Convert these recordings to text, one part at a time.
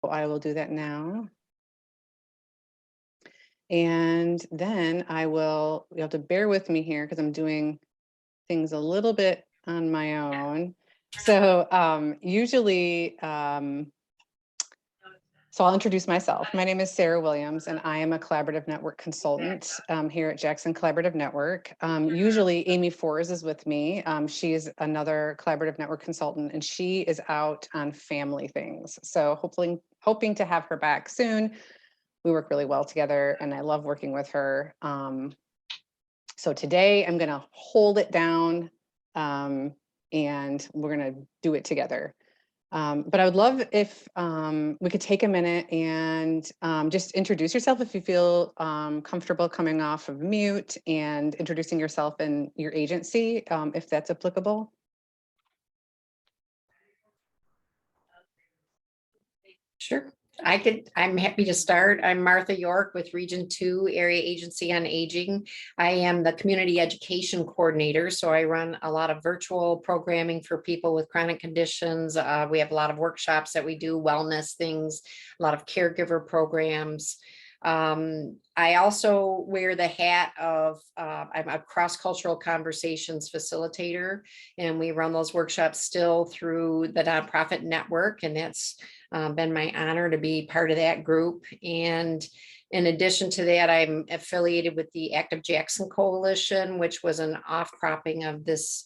I will do that now. And then you'll have to bear with me here because I'm doing things a little bit on my own. So so I'll introduce myself. My name is Sarah Williams, and I am a collaborative network consultant here at Jackson Collaborative Network. Usually Amy Forrs is with me. She is another collaborative network consultant, and she is out on family things. So hoping to have her back soon. We work really well together, and I love working with her. So today I'm going to hold it down, and we're going to do it together. But I would love if we could take a minute and just introduce yourself if you feel comfortable coming off of mute and introducing yourself and your agency, if that's applicable. Sure. I'm happy to start. I'm Martha York with Region 2 Area Agency on Aging. I am the community education coordinator, so I run a lot of virtual programming for people with chronic conditions. We have a lot of workshops that we do, wellness things, a lot of caregiver programs. I also wear the hat of, I'm a cross-cultural conversations facilitator, and we run those workshops still through the nonprofit network, and that's been my honor to be part of that group. And in addition to that, I'm affiliated with the Active Jackson Coalition, which was an offcropping of this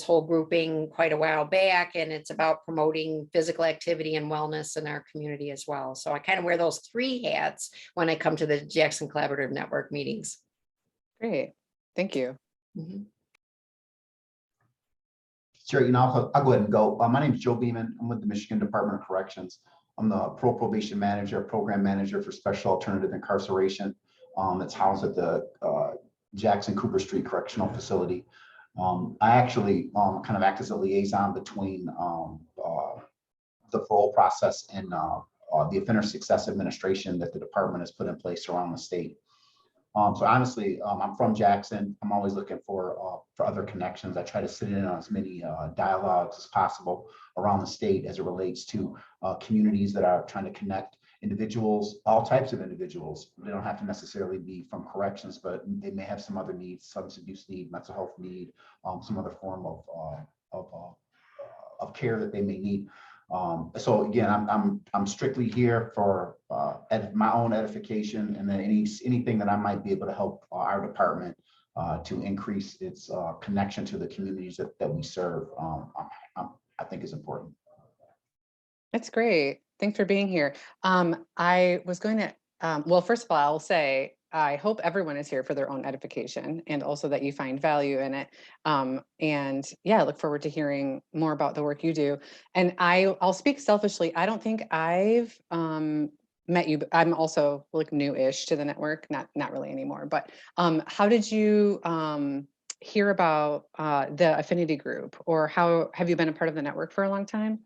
whole grouping quite a while back. And it's about promoting physical activity and wellness in our community as well. So I kind of wear those three hats when I come to the Jackson Collaborative Network meetings. Great. Thank you. Mm-hmm. Sure, I'll go ahead and go. My name is Joe Beeman. I'm with the Michigan Department of Corrections. I'm the probation manager, program manager for special alternative incarceration. That's housed at the Jackson Cooper Street Correctional Facility. I actually kind of act as a liaison between the parole process and the Offender Success Administration that the department has put in place around the state. So honestly, I'm from Jackson. I'm always looking for other connections. I try to sit in on as many dialogues as possible around the state as it relates to communities that are trying to connect individuals, all types of individuals. They don't have to necessarily be from corrections, but they may have some other needs, substance abuse need, mental health need, some other form of care that they may need. So again, I'm strictly here for my own edification, and then anything that I might be able to help our department to increase its connection to the communities that we serve. I think is important. That's great. Thanks for being here. I was going to, well, first of all, I'll say, I hope everyone is here for their own edification and also that you find value in it. And yeah, I look forward to hearing more about the work you do. And I'll speak selfishly. I don't think I've met you, but I'm also like new-ish to the network, not really anymore. But how did you hear about the Affinity group, or how have you been a part of the network for a long time?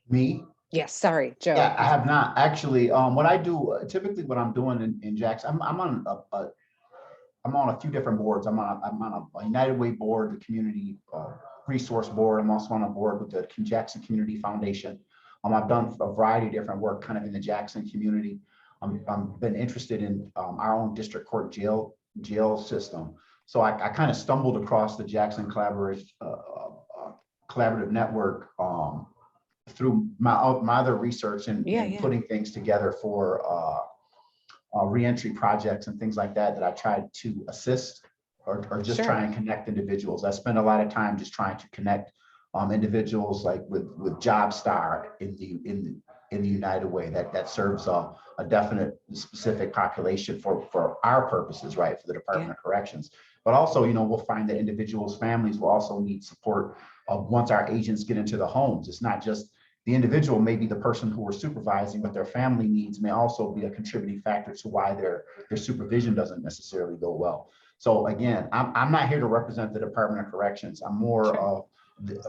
Me? Yes, sorry, Joe. Yeah, I have not actually. What I do typically, what I'm doing in Jackson, I'm on a few different boards. I'm on a United Way board, the community resource board. I'm also on a board with the Jackson Community Foundation. I've done a variety of different work kind of in the Jackson community. I've been interested in our own district court jail system. So I kind of stumbled across the Jackson Collaborative Network through my other research and putting things together for reentry projects and things like that I tried to assist or just try and connect individuals. I spend a lot of time just trying to connect individuals like with JobStar in the United Way that serves a definite specific population for our purposes, right, for the Department of Corrections. But also, we'll find that individuals' families will also need support once our agents get into the homes. It's not just the individual may be the person who we're supervising, but their family needs may also be a contributing factor to why their supervision doesn't necessarily go well. So again, I'm not here to represent the Department of Corrections. I'm more of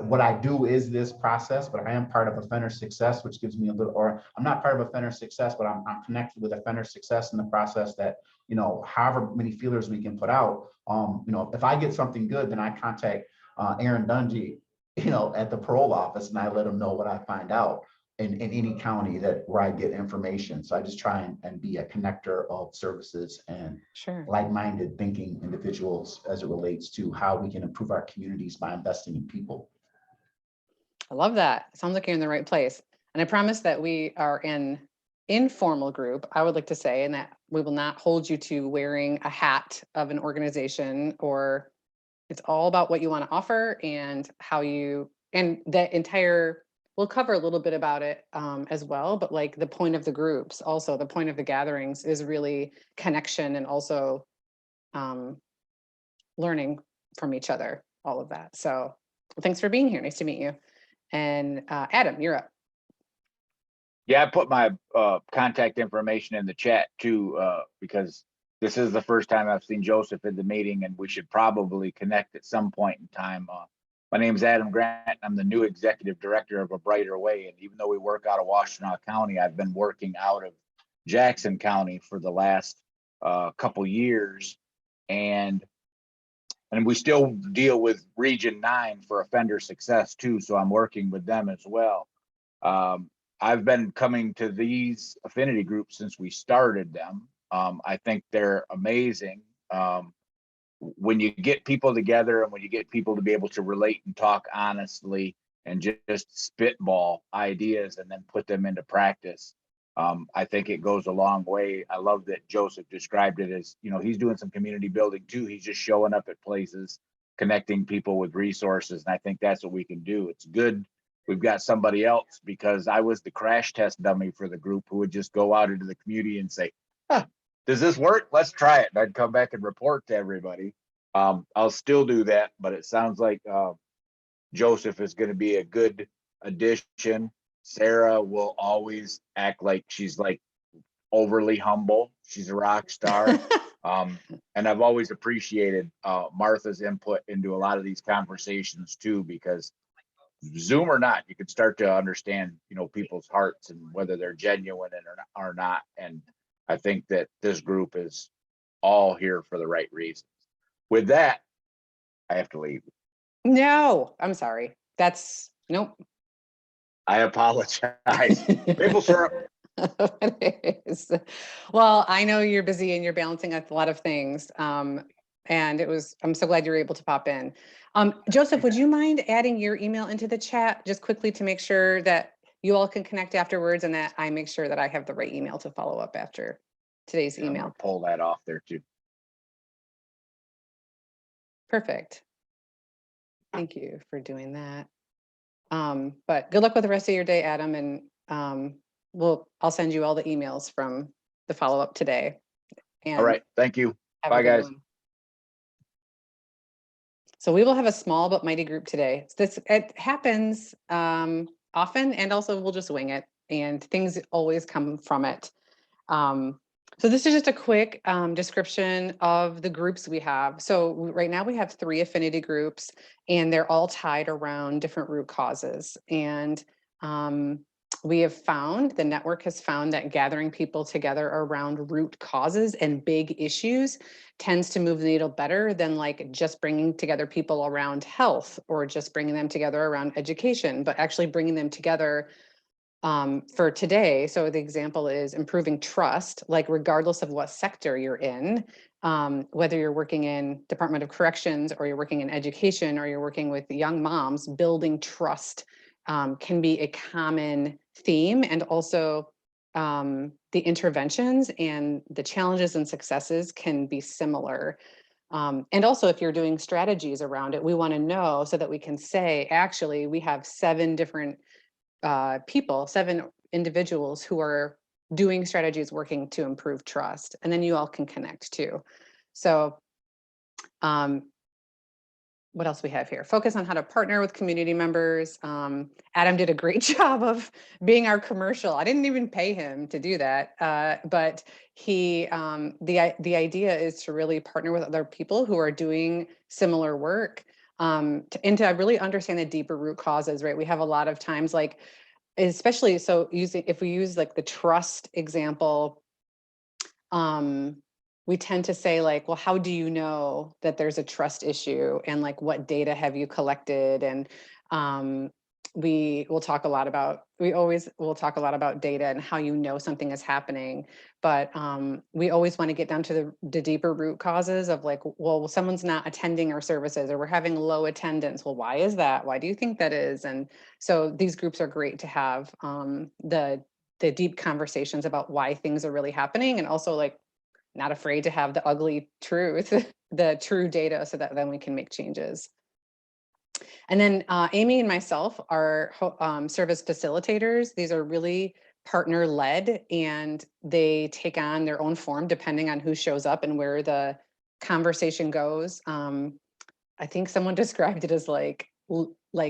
what I do is this process, but I am part of Offender Success, which gives me a little, or I'm not part of Offender Success, but I'm connected with Offender Success in the process that, however many feelers we can put out, if I get something good, then I contact Aaron Dungy at the parole office, and I let them know what I find out in any county where I get information. So I just try and be a connector of services and Sure. like-minded thinking individuals as it relates to how we can improve our communities by investing in people. I love that. Sounds like you're in the right place. And I promise that we are an informal group, I would like to say, and that we will not hold you to wearing a hat of an organization, or it's all about what you want to offer and how you, and the entire, we'll cover a little bit about it as well, but like the point of the groups, also the point of the gatherings is really connection and also learning from each other, all of that. So thanks for being here. Nice to meet you. And Adam, you're up. Yeah, I put my contact information in the chat too, because this is the first time I've seen Joseph in the meeting, and we should probably connect at some point in time. My name is Adam Grant. I'm the new executive director of A Brighter Way. And even though we work out of Washtenaw County, I've been working out of Jackson County for the last couple years. And we still deal with Region 9 for offender success too. So I'm working with them as well. I've been coming to these affinity groups since we started them. I think they're amazing. When you get people together and when you get people to be able to relate and talk honestly and just spitball ideas and then put them into practice, I think it goes a long way. I love that Joseph described it as, he's doing some community building too. He's just showing up at places, connecting people with resources. And I think that's what we can do. It's good we've got somebody else, because I was the crash test dummy for the group who would just go out into the community and say, does this work? Let's try it. And I'd come back and report to everybody. I'll still do that, but it sounds like Joseph is going to be a good addition. Sarah will always act like she's like overly humble. She's a rock star. And I've always appreciated Martha's input into a lot of these conversations too, because Zoom or not, you can start to understand, people's hearts and whether they're genuine or not. And I think that this group is all here for the right reasons. With that, I have to leave. No, I'm sorry. Nope. I apologize. Maple syrup. It is. Well, I know you're busy and you're balancing a lot of things. And I'm so glad you were able to pop in. Joseph, would you mind adding your email into the chat just quickly to make sure that you all can connect afterwards, and that I make sure that I have the right email to follow up after today's email? I'm gonna pull that off there too. Perfect. Thank you for doing that. But good luck with the rest of your day, Adam. And I'll send you all the emails from the follow-up today. And all right. Thank you. Bye, guys. One. So we will have a small but mighty group today. It happens often, and also we'll just wing it, and things always come from it. So this is just a quick description of the groups we have. So right now we have 3 affinity groups, and they're all tied around different root causes. And the network has found that gathering people together around root causes and big issues tends to move the needle better than like just bringing together people around health or just bringing them together around education, but actually bringing them together for today. So the example is improving trust, like regardless of what sector you're in, whether you're working in Department of Corrections or you're working in education or you're working with young moms, building trust can be a common theme. And also the interventions and the challenges and successes can be similar. And also if you're doing strategies around it, we want to know so that we can say, actually, we have 7 different 7 individuals who are doing strategies working to improve trust, and then you all can connect too. So what else we have here? Focus on how to partner with community members. Adam did a great job of being our commercial. I didn't even pay him to do that, but the idea is to really partner with other people who are doing similar work, and to really understand the deeper root causes, right? We have a lot of times, like, especially if we use like the trust example, we tend to say like, well, how do you know that there's a trust issue, and like what data have you collected? And We will talk a lot about, we always will talk a lot about data and how you know something is happening. But we always want to get down to the deeper root causes of like, well, someone's not attending our services or we're having low attendance. Well, why is that? Why do you think that is? And so these groups are great to have the deep conversations about why things are really happening, and also like not afraid to have the ugly truth, the true data, so that then we can make changes. And then Amy and myself are service facilitators. These are really partner led, and they take on their own form depending on who shows up and where the conversation goes. I think someone described it as like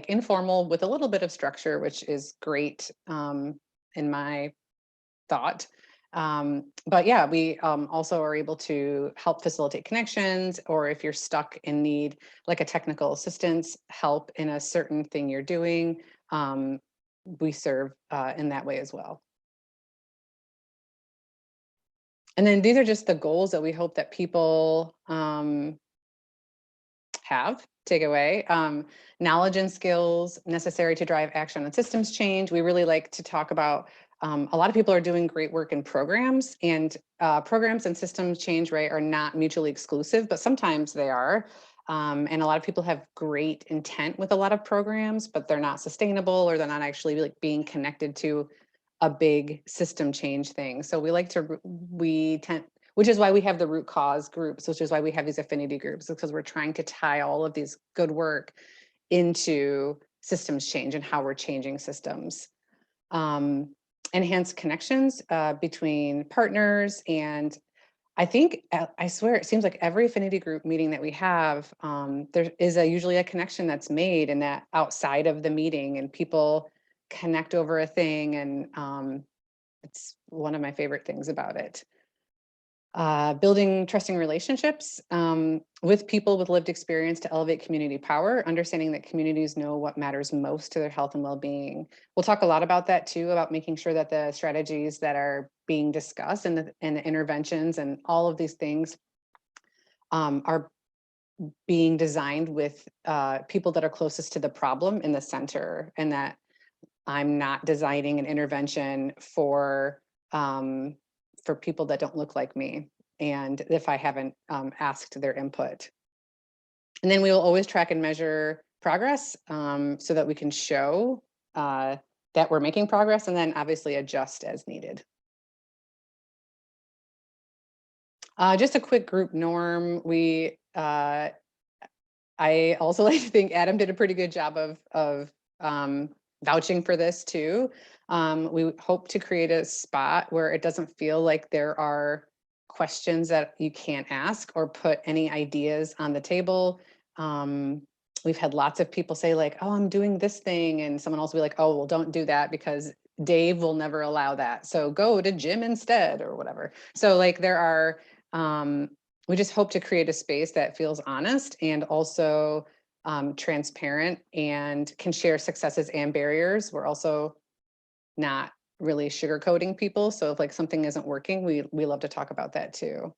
informal with a little bit of structure, which is great in my thought. But yeah, we also are able to help facilitate connections, or if you're stuck and need like a technical assistance help in a certain thing you're doing, we serve in that way as well. And then these are just the goals that we hope that people take away. Knowledge and skills necessary to drive action and systems change. We really like to talk about a lot of people are doing great work in programs, and programs and systems change, right, are not mutually exclusive, but sometimes they are. And a lot of people have great intent with a lot of programs, but they're not sustainable, or they're not actually like being connected to a big system change thing. So we like to, which is why we have the root cause groups, which is why we have these affinity groups, because we're trying to tie all of these good work into systems change and how we're changing systems. Enhance connections between partners. And I think, I swear, it seems like every affinity group meeting that we have, there is usually a connection that's made in that outside of the meeting, and people connect over a thing. And it's one of my favorite things about it. Building trusting relationships with people with lived experience to elevate community power, understanding that communities know what matters most to their health and well-being. We'll talk a lot about that too, about making sure that the strategies that are being discussed and the interventions and all of these things are being designed with people that are closest to the problem in the center, and that I'm not designing an intervention for people that don't look like me, and if I haven't asked their input. And then we will always track and measure progress so that we can show that we're making progress, and then obviously adjust as needed. Just a quick group norm. I also like to think Adam did a pretty good job of vouching for this too. We hope to create a spot where it doesn't feel like there are questions that you can't ask or put any ideas on the table. We've had lots of people say like, oh, I'm doing this thing. And someone else will be like, oh, well, don't do that because Dave will never allow that. So go to Jim instead or whatever. So like there are, we just hope to create a space that feels honest and also transparent and can share successes and barriers. We're also not really sugarcoating people. So if like something isn't working, we love to talk about that too.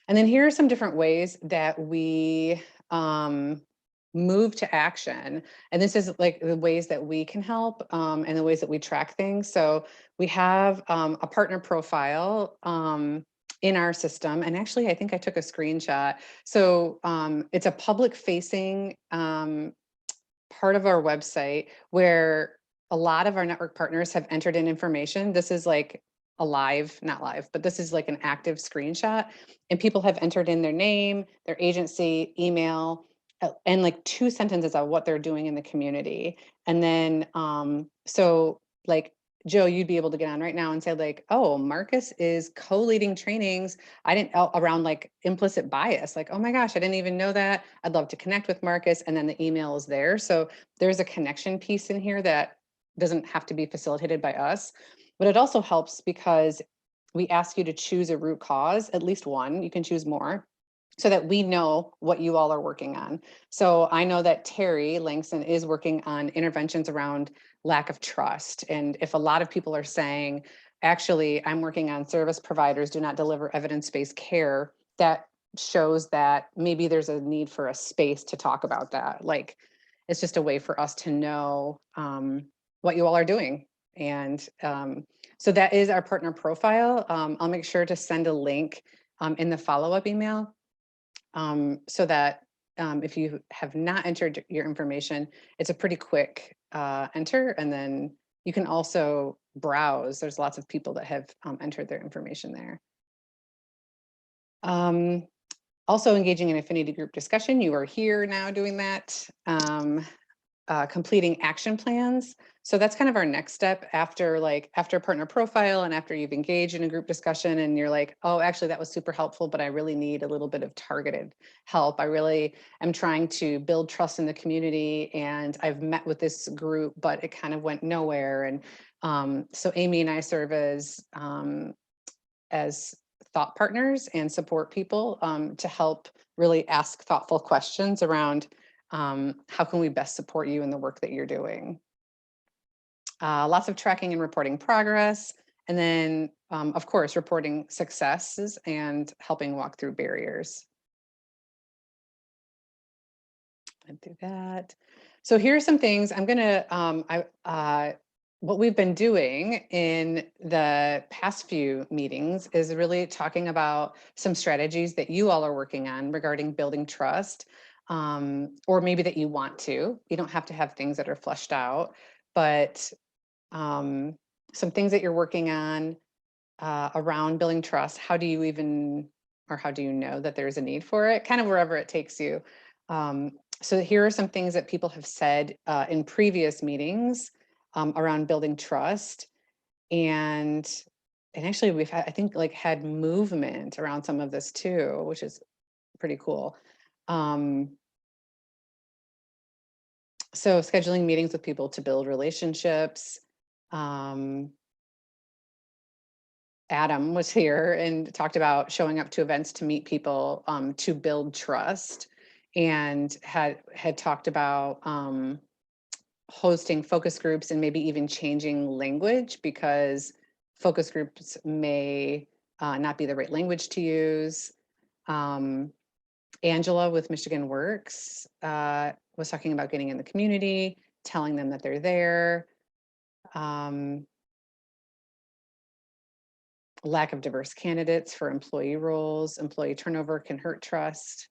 And then here are some different ways that we move to action. And this is like the ways that we can help and the ways that we track things. So we have a partner profile in our system. And actually, I think I took a screenshot. So it's a public facing part of our website where a lot of our network partners have entered in information. This is like a live, not live, but this is like an active screenshot, and people have entered in their name, their agency, email, and like 2 sentences of what they're doing in the community. And then, so like Joe, you'd be able to get on right now and say like, oh, Marcus is co-leading trainings. I didn't around like implicit bias, like, oh my gosh, I didn't even know that. I'd love to connect with Marcus. And then the email is there. So there's a connection piece in here that doesn't have to be facilitated by us, but it also helps because we ask you to choose a root cause, at least one, you can choose more, so that we know what you all are working on. So I know that Terry Langston is working on interventions around lack of trust. And if a lot of people are saying, actually, I'm working on service providers do not deliver evidence-based care, that shows that maybe there's a need for a space to talk about that. Like, it's just a way for us to know what you all are doing. And so that is our partner profile. I'll make sure to send a link in the follow-up email so that if you have not entered your information, it's a pretty quick enter. And then you can also browse. There's lots of people that have entered their information there. Also engaging in affinity group discussion. You are here now doing that. Completing action plans. So that's kind of our next step after partner profile and after you've engaged in a group discussion and you're like, oh, actually that was super helpful, but I really need a little bit of targeted help. I really am trying to build trust in the community and I've met with this group, but it kind of went nowhere. And so Amy and I serve as thought partners and support people to help really ask thoughtful questions around how can we best support you in the work that you're doing. Lots of tracking and reporting progress, and then of course reporting successes and helping walk through barriers. And through that. So here are some things I'm gonna what we've been doing in the past few meetings is really talking about some strategies that you all are working on regarding building trust, or maybe that you want to. You don't have to have things that are fleshed out, but some things that you're working on around building trust. How do you even, or how do you know that there's a need for it? Kind of wherever it takes you. So here are some things that people have said in previous meetings around building trust. And actually we've had, I think like had movement around some of this too, which is pretty cool. So scheduling meetings with people to build relationships. Adam was here and talked about showing up to events to meet people to build trust, and had talked about hosting focus groups and maybe even changing language because focus groups may not be the right language to use. Angela with Michigan Works was talking about getting in the community, telling them that they're there. Lack of diverse candidates for employee roles, employee turnover can hurt trust.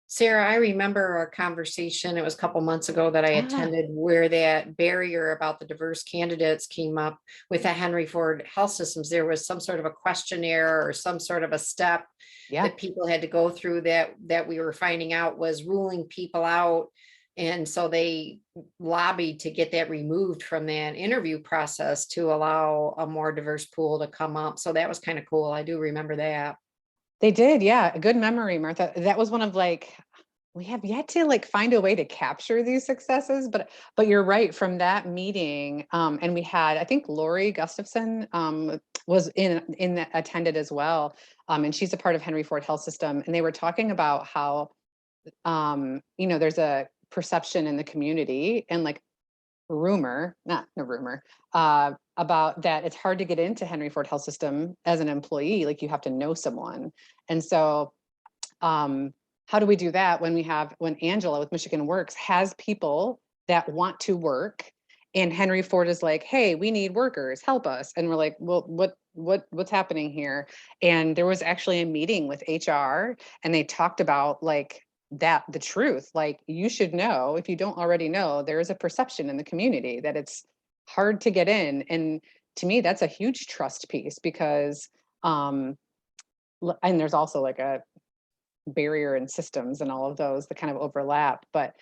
Sarah, I remember our conversation, it was a couple months ago that I attended where that barrier about the diverse candidates came up with the Henry Ford Health Systems. There was some sort of a questionnaire or some sort of a step that people had to go through that we were finding out was ruling people out. And so they lobbied to get that removed from that interview process to allow a more diverse pool to come up. So that was kind of cool. I do remember that. They did, yeah. Good memory, Martha. That was one of like, we have yet to like find a way to capture these successes, but you're right, from that meeting, and we had, I think Lori Gustafson was attended as well, and she's a part of Henry Ford Health System, and they were talking about how you know, there's a perception in the community and like rumor, not a rumor, about that it's hard to get into Henry Ford Health System as an employee, like you have to know someone. And so how do we do that when Angela with Michigan Works has people that want to work and Henry Ford is like, hey, we need workers, help us. And we're like, well, what's happening here? And there was actually a meeting with HR and they talked about like the truth, like you should know, if you don't already know, there is a perception in the community that it's hard to get in. And to me, that's a huge trust piece because, and there's also like a barrier in systems and all of those that kind of overlap, but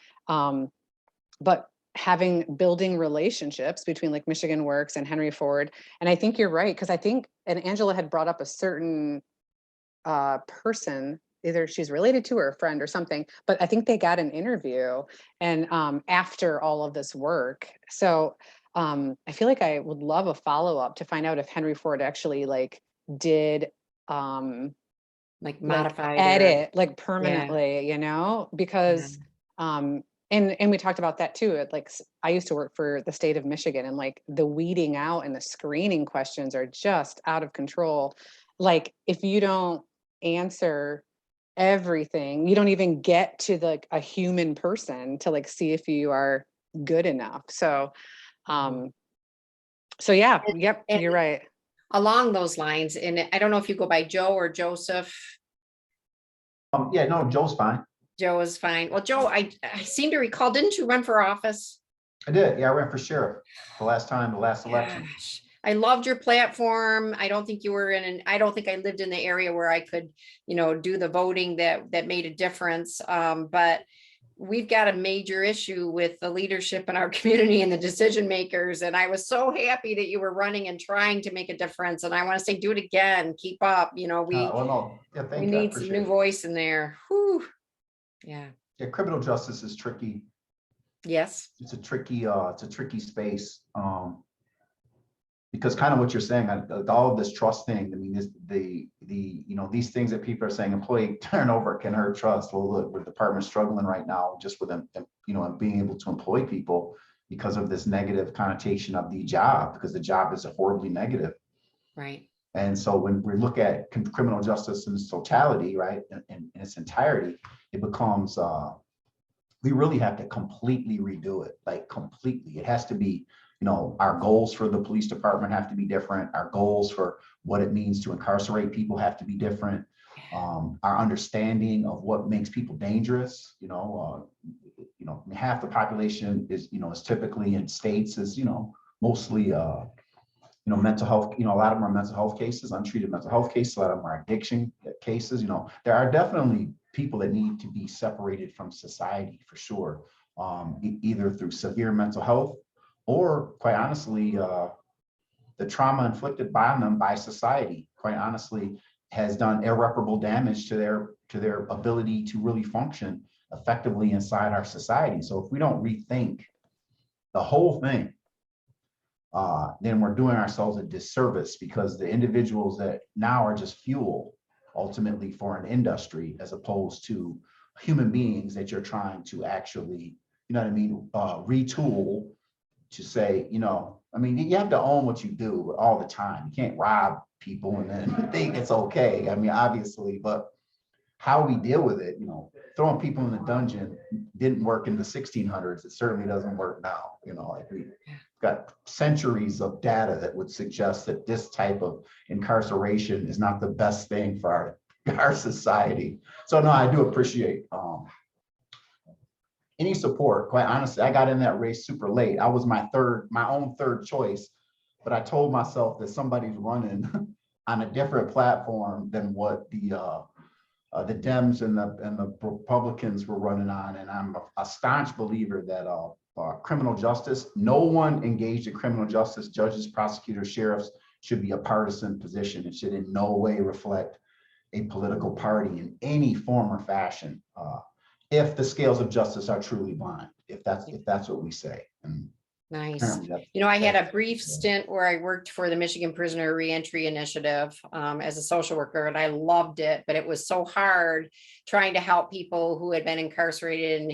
building relationships between like Michigan Works and Henry Ford. And I think you're right, because I think, and Angela had brought up a certain person, either she's related to or a friend or something, but I think they got an interview and after all of this work. So I feel like I would love a follow-up to find out if Henry Ford actually like did like modify, edit like permanently, you know, because and we talked about that too. Like I used to work for the state of Michigan and like the weeding out and the screening questions are just out of control. Like if you don't answer everything. You don't even get to a human person to like see if you are good enough. So yeah, yep, And you're right. along those lines, and I don't know if you go by Joe or Joseph. Yeah, no, Joe's fine. Joe is fine. Well, Joe, I seem to recall, didn't you run for office? I did. Yeah, I ran for sheriff the last election. Gosh, I loved your platform. I don't think you were I don't think I lived in the area where I could, do the voting that made a difference. But we've got a major issue with the leadership in our community and the decision makers. And I was so happy that you were running and trying to make a difference. And I want to say, do it again, keep up. Well, no, yeah, We thank you. I need some appreciate new it. voice in there. Whew. Yeah. Yeah, criminal justice is tricky. Yes. It's a tricky space. Because kind of what you're saying, all of this trust thing, I mean, these things that people are saying, employee turnover can hurt trust. Well, look, the department's struggling right now just with them, being able to employ people because of this negative connotation of the job, because the job is horribly negative. Right. And so when we look at criminal justice in its totality, right, in its entirety, it becomes, we really have to completely redo it, like completely. It has to be, our goals for the police department have to be different. Our goals for what it means to incarcerate people have to be different. Our understanding of what makes people dangerous, half the population is typically in states is, mostly, mental health, a lot of them are mental health cases, untreated mental health cases, a lot of them are addiction cases. There are definitely people that need to be separated from society for sure, either through severe mental health or, quite honestly, the trauma inflicted by them by society, quite honestly, has done irreparable damage to their ability to really function effectively inside our society. So if we don't rethink the whole thing, then we're doing ourselves a disservice, because the individuals that now are just fuel ultimately for an industry, as opposed to human beings that you're trying to actually, retool to say, you have to own what you do all the time. You can't rob people and then think it's okay. I mean, obviously, but how we deal with it, throwing people in the dungeon didn't work in the 1600s. It certainly doesn't work now. We've got centuries of data that would suggest that this type of incarceration is not the best thing for our society. So no, I do appreciate any support. Quite honestly, I got in that race super late. I was my own third choice, but I told myself that somebody's running on a different platform than what the Dems and the Republicans were running on. And I'm a staunch believer that criminal justice, no one engaged in criminal justice, judges, prosecutors, sheriffs, should be a partisan position. It should in no way reflect a political party in any form or fashion. If the scales of justice are truly blind, if that's what we say. And nice. I had a brief stint where I worked for the Michigan Prisoner Reentry Initiative as a social worker, and I loved it, but it was so hard trying to help people who had been incarcerated and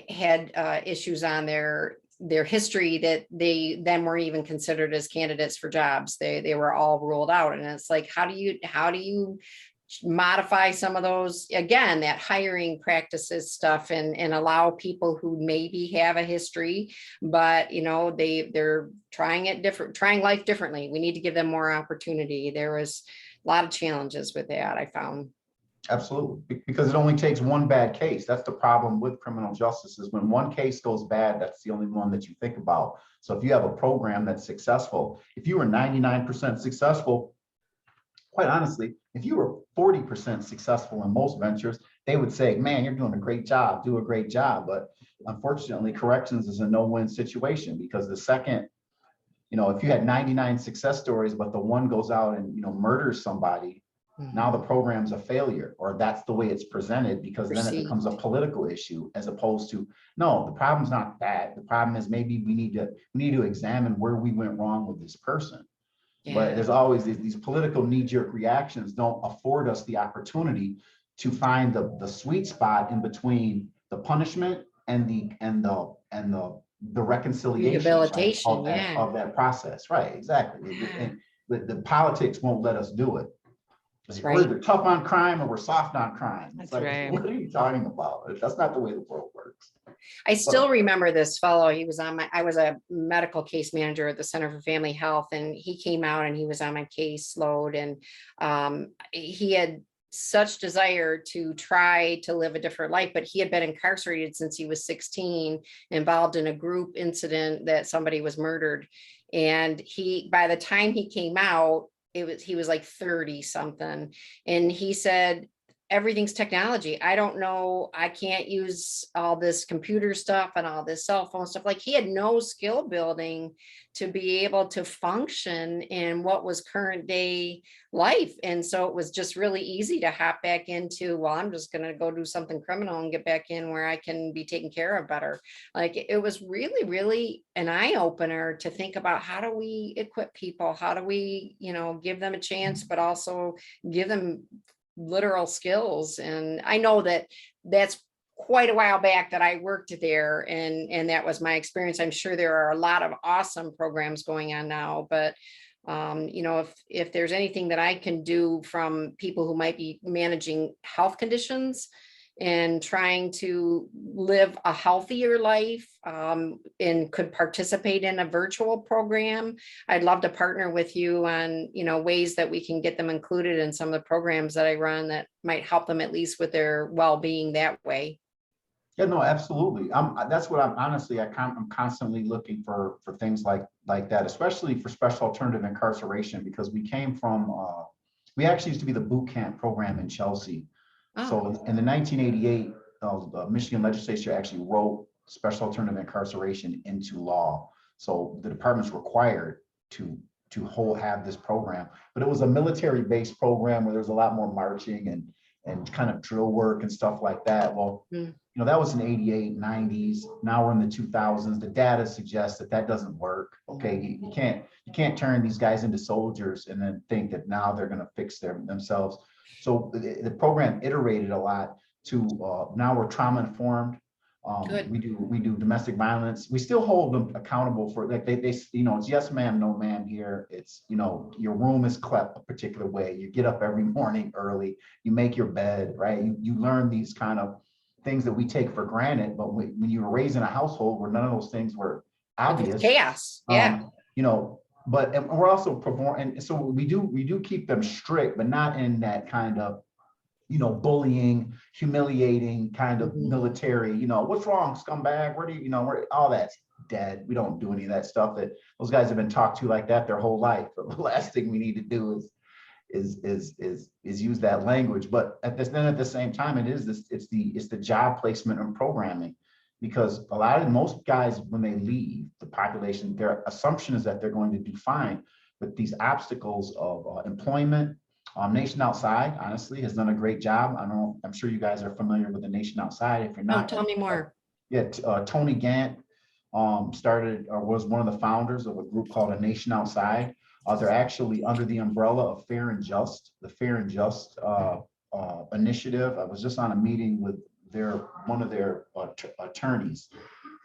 had issues on their history that they then weren't even considered as candidates for jobs. They were all ruled out. And it's like, how do you modify some of those, again, that hiring practices stuff, and allow people who maybe have a history, but they're trying life differently. We need to give them more opportunity. There was a lot of challenges with that, I found. Absolutely, because it only takes one bad case. That's the problem with criminal justice, is when one case goes bad, that's the only one that you think about. So if you have a program that's successful, if you were 99% successful, quite honestly, if you were 40% successful in most ventures, they would say, man, you're doing a great job, do a great job. But unfortunately, corrections is a no-win situation, because the second, if you had 99 success stories, but the one goes out and, murders somebody, now the program's a failure, or that's the way it's presented, because then it becomes a political issue, as opposed to, no, the problem's not that. The problem is maybe we need to examine where we went wrong with this person. Yeah. But there's always these political knee-jerk reactions don't afford us the opportunity to find the sweet spot in between the punishment and the reconciliation rehabilitation, of that process. Right, exactly. Yeah. And the politics won't let us do it. We're either tough on crime or we're soft on crime. It's That's like, right. what are you talking about? That's not the way the world works. I still remember this fellow. He was on I was a medical case manager at the Center for Family Health, and he came out and he was on my caseload, and he had such desire to try to live a different life, but he had been incarcerated since he was 16, involved in a group incident that somebody was murdered. And by the time he came out, he was like 30 something. And he said, everything's technology. I don't know. I can't use all this computer stuff and all this cell phone stuff. Like, he had no skill building to be able to function in what was current day life. And so it was just really easy to hop back into, well, I'm just going to go do something criminal and get back in where I can be taken care of better. Like, it was really, really an eye opener to think about, how do we equip people? How do we, give them a chance, but also give them literal skills. And I know that that's quite a while back that I worked there, and that was my experience. I'm sure there are a lot of awesome programs going on now, but if there's anything that I can do from people who might be managing health conditions and trying to live a healthier life, and could participate in a virtual program, I'd love to partner with you on, ways that we can get them included in some of the programs that I run that might help them at least with their well-being that way. Yeah, no, absolutely. That's what I'm honestly, I'm constantly looking for things like that, especially for special alternative incarceration, because we came from, we actually used to be the boot camp program in Chelsea. Oh. So in the 1988, the Michigan legislature actually wrote special alternative incarceration into law. So the department's required to have this program, but it was a military-based program where there's a lot more marching and kind of drill work and stuff like that. Well, that was in 88, 90s. Now we're in the 2000s. The data suggests that doesn't work. Okay, you can't turn these guys into soldiers and then think that now they're going to fix themselves. So the program iterated a lot to now we're trauma informed. We do domestic violence. We still hold them accountable for, like, they it's yes ma'am, no ma'am here. It's, your room is kept a particular way. You get up every morning early, you make your bed, right? You learn these kind of things that we take for granted, but when you were raised in a household where none of those things were obvious, chaos. Yeah. But and we're also and so we do keep them strict, but not in that kind of, bullying, humiliating kind of military, what's wrong, scumbag? Where do where all that's dead. We don't do any of that stuff. That those guys have been talked to like that their whole life. But the last thing we need to do is use that language. But at the same time, it's the job placement and programming. Because most guys, when they leave the population, their assumption is that they're going to do fine. But these obstacles of employment, Nation Outside, honestly, has done a great job. I'm sure you guys are familiar with the Nation Outside. If you're not, tell me more. Yeah, Tony Gant started or was one of the founders of a group called A Nation Outside. They're actually under the umbrella of Fair and Just, the Fair and Just initiative. I was just on a meeting with one of their attorneys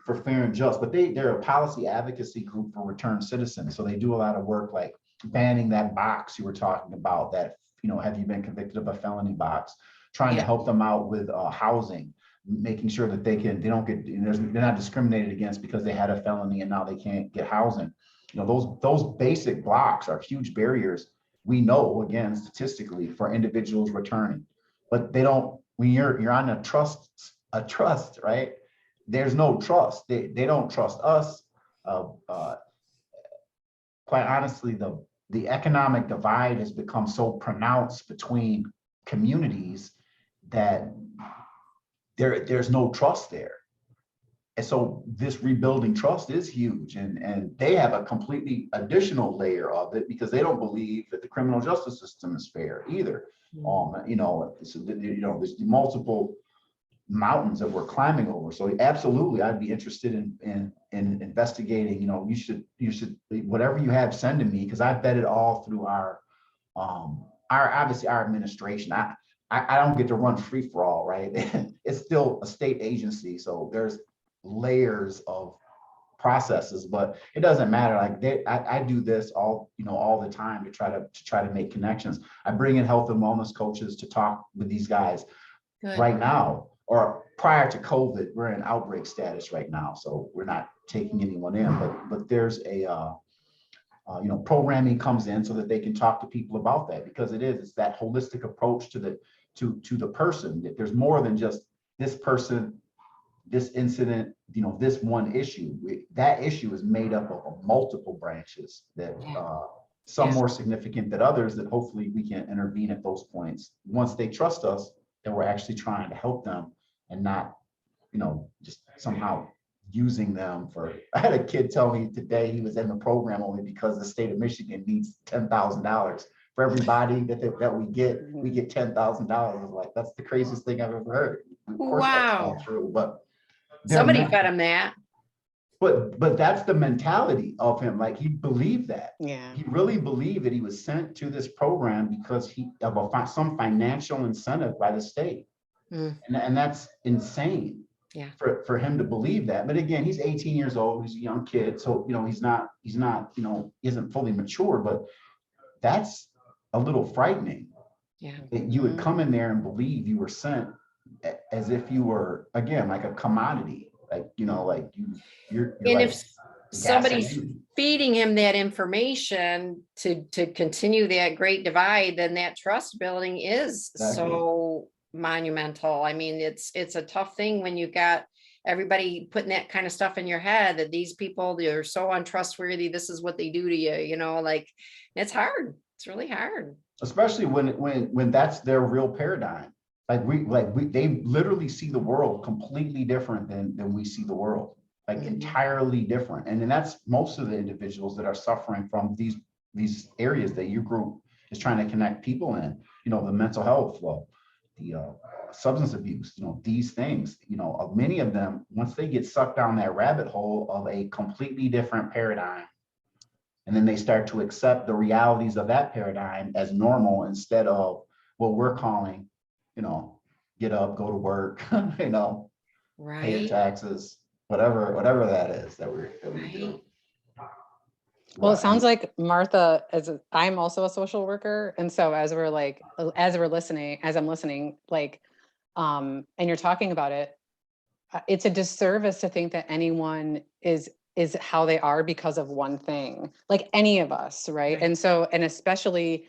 for Fair and Just, but they're a policy advocacy group for returned citizens. So they do a lot of work like banning that box you were talking about, that, have you been convicted of a felony box, trying to help them out with housing, making sure that they're not discriminated against because they had a felony and now they can't get housing. Those basic blocks are huge barriers, we know, again, statistically, for individuals returning. But they don't, when you're on a trust, right? There's no trust. They don't trust us. Quite honestly, the economic divide has become so pronounced between communities that there's no trust there. And so this rebuilding trust is huge, and they have a completely additional layer of it because they don't believe that the criminal justice system is fair either. There's multiple mountains that we're climbing over. So absolutely, I'd be interested in investigating. You should whatever you have, send to me, because I vet it all through our obviously our administration. I don't get to run free for all, right? It's still a state agency, so there's layers of processes, but it doesn't matter. Like I do this all, all the time to try to make connections. I bring in health and wellness coaches to talk with these guys. Good. Right now, or prior to COVID, we're in outbreak status right now, so we're not taking anyone in, but there's a programming comes in so that they can talk to people about that, because it's that holistic approach to the person, that there's more than just this person, this incident, this one issue. That issue is made up of multiple branches that some more significant than others, that hopefully we can intervene at those points once they trust us that we're actually trying to help them and not, just somehow using them for. I had a kid tell me today he was in the program only because the state of Michigan needs $10,000 for everybody that we get $10,000. Like, that's the craziest thing I've ever heard. Of course that's not true, but somebody fed him that. But that's the mentality of him. Like, he believed that. Yeah. He really believed that he was sent to this program because some financial incentive by the state. And that's insane. Yeah. For him to believe that. But again, he's 18 years old, he's a young kid. So, he's not, isn't fully mature, but that's a little frightening. Yeah. That you would come in there and believe you were sent as if you were, again, like a commodity, like, you're And like if somebody's gasoline. feeding him that information to continue that great divide, then that trust building is so monumental. I mean, it's a tough thing when you got everybody putting that kind of stuff in your head, that these people, they're so untrustworthy, this is what they do to you, like, it's hard. It's really hard. Especially when that's their real paradigm. They literally see the world completely different than we see the world, like entirely different. And then that's most of the individuals that are suffering from these areas that your group is trying to connect people in, the mental health, the substance abuse, these things, many of them, once they get sucked down that rabbit hole of a completely different paradigm, and then they start to accept the realities of that paradigm as normal instead of what we're calling, get up, go to work, pay your taxes, whatever that is that we do. Well, it sounds like Martha, I'm also a social worker. And so as I'm listening, like, and you're talking about it, it's a disservice to think that anyone is how they are because of one thing, like any of us. Right. And so, and especially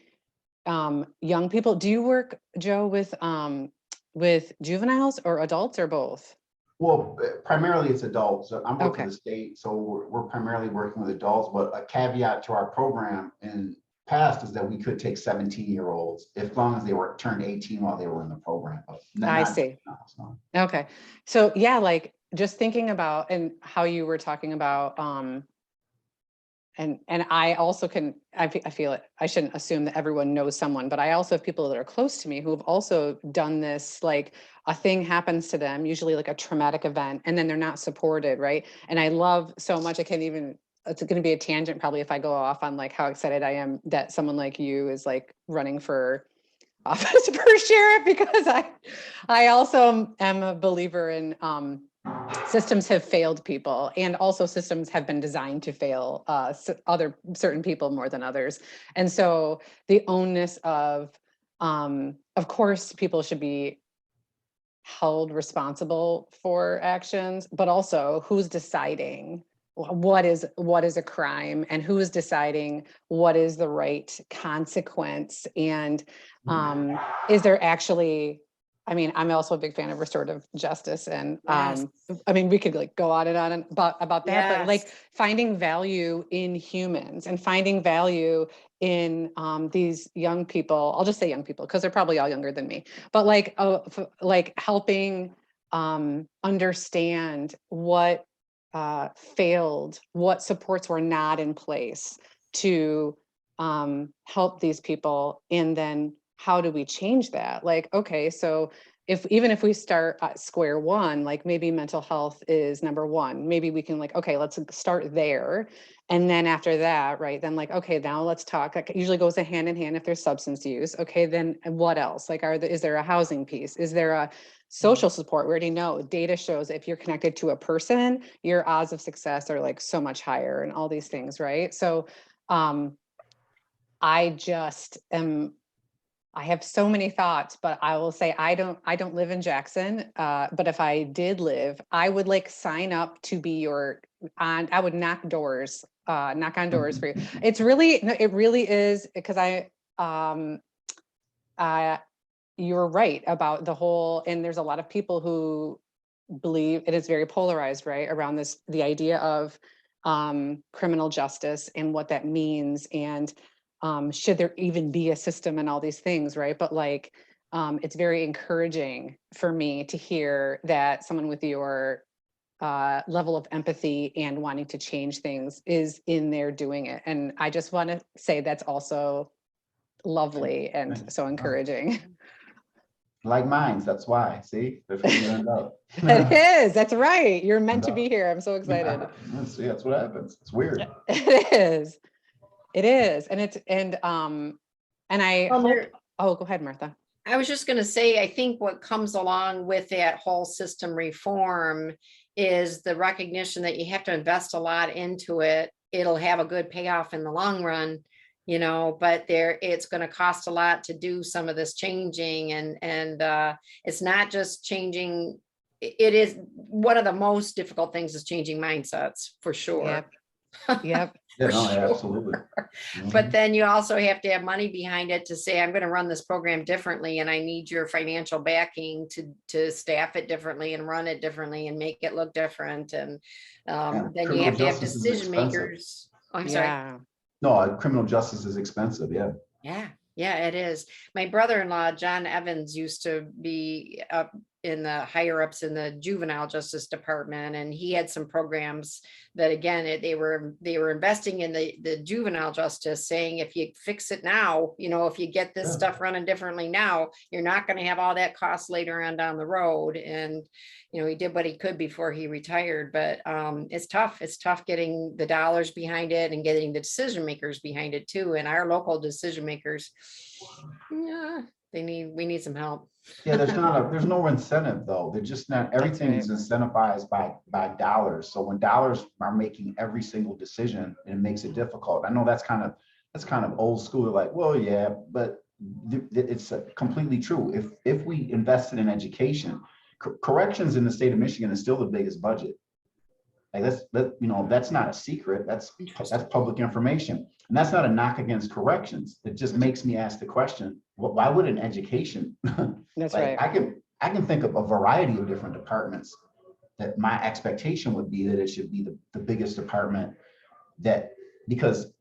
young people. Do you work, Joe, with juveniles or adults or both? Well, primarily it's adults. I'm working with the state, so we're primarily working with adults. But a caveat to our program in past is that we could take 17-year-olds as long as they were turned 18 while they were in the program. I see. Okay, so yeah, like just thinking about and how you were talking about, and I also I feel it. I shouldn't assume that everyone knows someone, but I also have people that are close to me who have also done this. Like, a thing happens to them, usually like a traumatic event, and then they're not supported, right? And I love so much, it's going to be a tangent probably if I go off on like how excited I am that someone like you is like running for office for sheriff, because I also am a believer in systems have failed people, and also systems have been designed to fail certain people more than others. And so the onus of course, people should be held responsible for actions, but also who's deciding what is a crime, and who is deciding what is the right consequence, and is there actually, I mean, I'm also a big fan of restorative justice, and I mean, we could like go on and on about that, but like finding value in humans and finding value in these young people. I'll just say young people because they're probably all younger than me, but like helping understand what failed, what supports were not in place to help these people, and then how do we change that? Like, okay, so even if we start at square one, like maybe mental health is number one, maybe we can like, okay, let's start there. And then after that, right, then like, okay, now let's talk. Like, it usually goes hand in hand if there's substance use. Okay, then what else? Like, is there a housing piece? Is there a social support? We already know data shows if you're connected to a person, your odds of success are like so much higher and all these things, right? So I just am, I have so many thoughts, but I will say I don't live in Jackson. But if I did live, I would like sign up to be I would knock on doors for you. It really is because you're right about the whole, and there's a lot of people who believe it is very polarized, right? Around the idea of criminal justice and what that means. And should there even be a system and all these things, right? But like, it's very encouraging for me to hear that someone with your level of empathy and wanting to change things is in there doing it. And I just want to say that's also lovely and so encouraging. Like mines, that's why. See, that's where you end up. It is. That's right. You're meant to be here. I'm so excited. See, that's what happens. It's weird. It is. It is. And I hope, oh, go ahead, Martha. I was just going to say, I think what comes along with that whole system reform is the recognition that you have to invest a lot into it. It'll have a good payoff in the long run, but it's going to cost a lot to do some of this changing, and it's not just changing. It is one of the most difficult things is changing mindsets, for sure. Yep. Yep. Yeah, no, Sure. absolutely. But then you also have to have money behind it to say, I'm going to run this program differently, and I need your financial backing to staff it differently and run it differently and make it look different. And then you have to have decision makers. Oh, I'm sorry. No, criminal justice is expensive. Yeah. Yeah, it is. My brother-in-law, John Evans, used to be up in the higher ups in the juvenile justice department, and he had some programs that, again, they were investing in the juvenile justice, saying if you fix it now, if you get this stuff running differently now, you're not going to have all that cost later on down the road. And he did what he could before he retired, but it's tough getting the dollars behind it and getting the decision makers behind it too. And our local decision makers, we need some help. Yeah, there's no incentive though. They're just not, everything is incentivized by dollars. So when dollars are making every single decision, it makes it difficult. I know that's kind of old school, like, well, yeah, but it's completely true. If we invested in education, corrections in the state of Michigan is still the biggest budget. Like that's not a secret. That's public information, and that's not a knock against corrections. It just makes me ask the question: why would an education? That's like, right. I can think of a variety of different departments that my expectation would be that it should be the biggest department, that because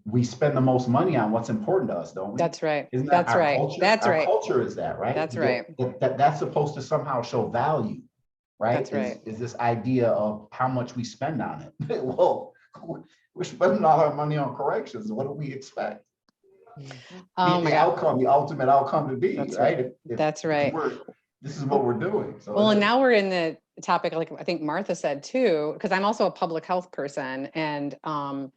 we spend the most money on what's important to us, don't we? That's right. Isn't that That's our right. culture? That's our right. culture is that, right? That's right. That's supposed to somehow show value. Right? That's right. Is this idea of how much we spend on it? Well, we're spending all our money on corrections. What do we expect? The outcome, the ultimate outcome to be, that's right? That's right. This is what we're doing. So well, and now we're in the topic, like I think Martha said too, because I'm also a public health person, and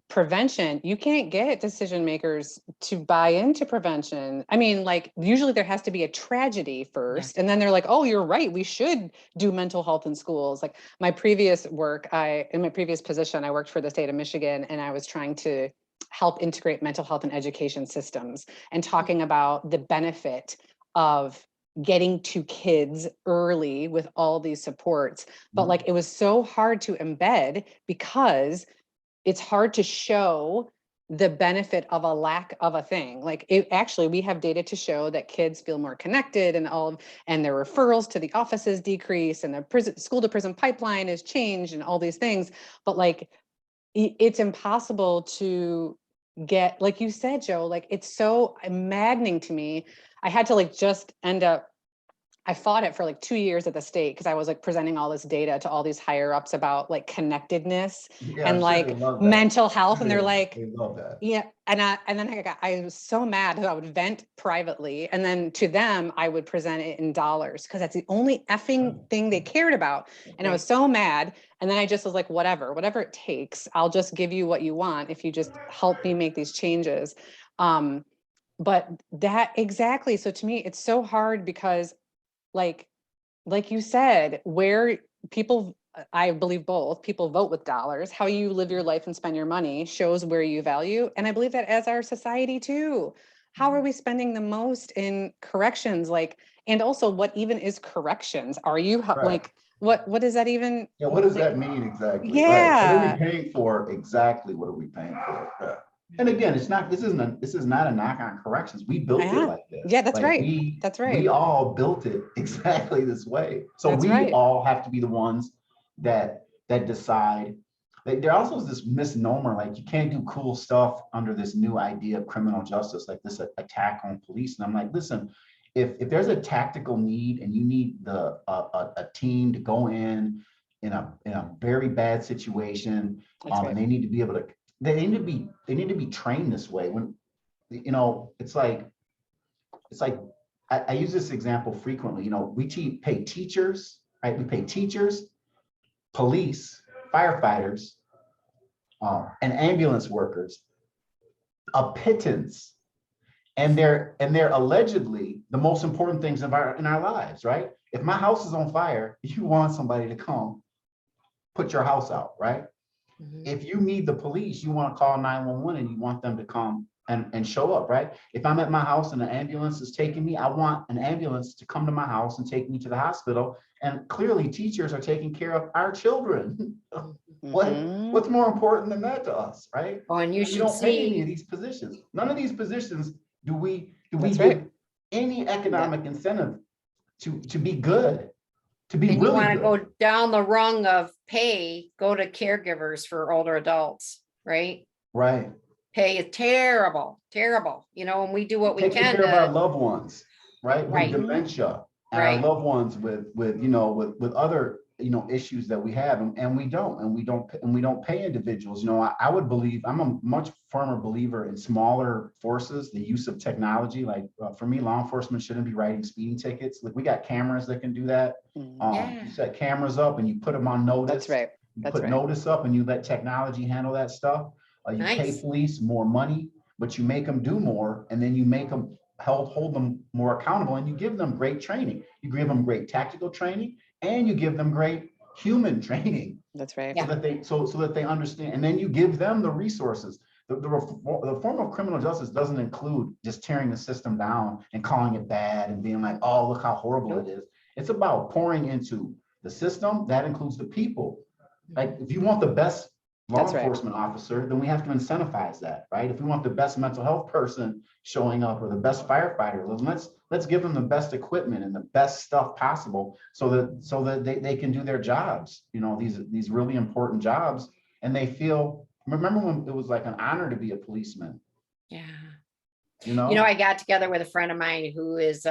prevention, you can't get decision makers to buy into prevention. I mean, like usually there has to be a tragedy first, and then they're like, oh, you're right, we should do mental health in schools. Like my previous work, in my previous position, I worked for the state of Michigan, and I was trying to help integrate mental health and education systems and talking about the benefit of getting to kids early with all these supports. But like, it was so hard to embed because it's hard to show the benefit of a lack of a thing. Like we have data to show that kids feel more connected, and their referrals to the offices decrease, and the school to prison pipeline is changed, and all these things. But like, it's impossible to get, like you said, Joe, like it's so maddening to me. I had to like just end up I fought it for like 2 years at the state because I was like presenting all this data to all these higher ups about like connectedness Yeah, and I'm sure like they love that. mental health. And they're Yeah, like, they love that. yeah. And then I was so mad that I would vent privately. And then to them, I would present it in dollars because that's the only effing thing they cared about. And I was so mad. And then I just was like, whatever it takes, I'll just give you what you want if you just help me make these changes. But that exactly. So to me, it's so hard because like you said, where people, I believe both people vote with dollars. How you live your life and spend your money shows where you value. And I believe that as our society too. How are we spending the most in corrections? Like, and also what even is corrections? Are you Right. like, what does that even? Yeah, what does like, that mean exactly? Right. Yeah. What are we paying for exactly? What are we paying for? Yeah. And again, this is not a knock on corrections. We built it like this. Yeah, that's like right. That's right. We all built it exactly this way. So That's we right. all have to be the ones that decide. Like, there also is this misnomer, like you can't do cool stuff under this new idea of criminal justice, like this attack on police. And I'm like, listen, if there's a tactical need and you need a team to go in a very bad situation, That's and they need to be able to they need to be trained this way. When it's like I use this example frequently. We pay teachers, right? We pay teachers, police, firefighters, and ambulance workers a pittance, and they're allegedly the most important things in our lives, right? If my house is on fire, you want somebody to come put your house out, right? If you need the police, you want to call 911 and you want them to come and show up, right? If I'm at my house and an ambulance is taking me, I want an ambulance to come to my house and take me to the hospital. And clearly teachers are taking care of our children. What's more important than that to us, right? Oh, and you We should don't pay any see, of these positions. None of these positions do we That's give right. any economic incentive to be good, to be and you really want to good. go down the rung of pay, go to caregivers for older adults, right? Right. Pay is terrible, terrible, and we do what we Taking can care of our to, loved ones, right? With Right. dementia, and our right. loved ones with other issues that we have, and we don't pay individuals. I would believe, I'm a much firmer believer in smaller forces, the use of technology. Like for me, law enforcement shouldn't be writing speeding tickets. Like, we got cameras that can do that. Yeah. You set cameras up and you put them on notice. That's right. You That's put right. notice up and you let technology handle that stuff. You pay Nice. police more money, but you make them do more, and then you make them hold them more accountable, and you give them great training. You give them great tactical training, and you give them great human training. That's right. So that they understand, and then you give them the resources. The form of criminal justice doesn't include just tearing the system down and calling it bad and being like, oh, look how horrible it is. It's about pouring into the system. That includes the people. Like, if you want the best law enforcement officer, then we have to incentivize that, right? If we want the best mental health person showing up, or the best firefighter, let's give them the best equipment and the best stuff possible, so that they can do their jobs, these really important jobs, and they feel. Remember when it was like an honor to be a policeman? Yeah. I got together with a friend of mine who is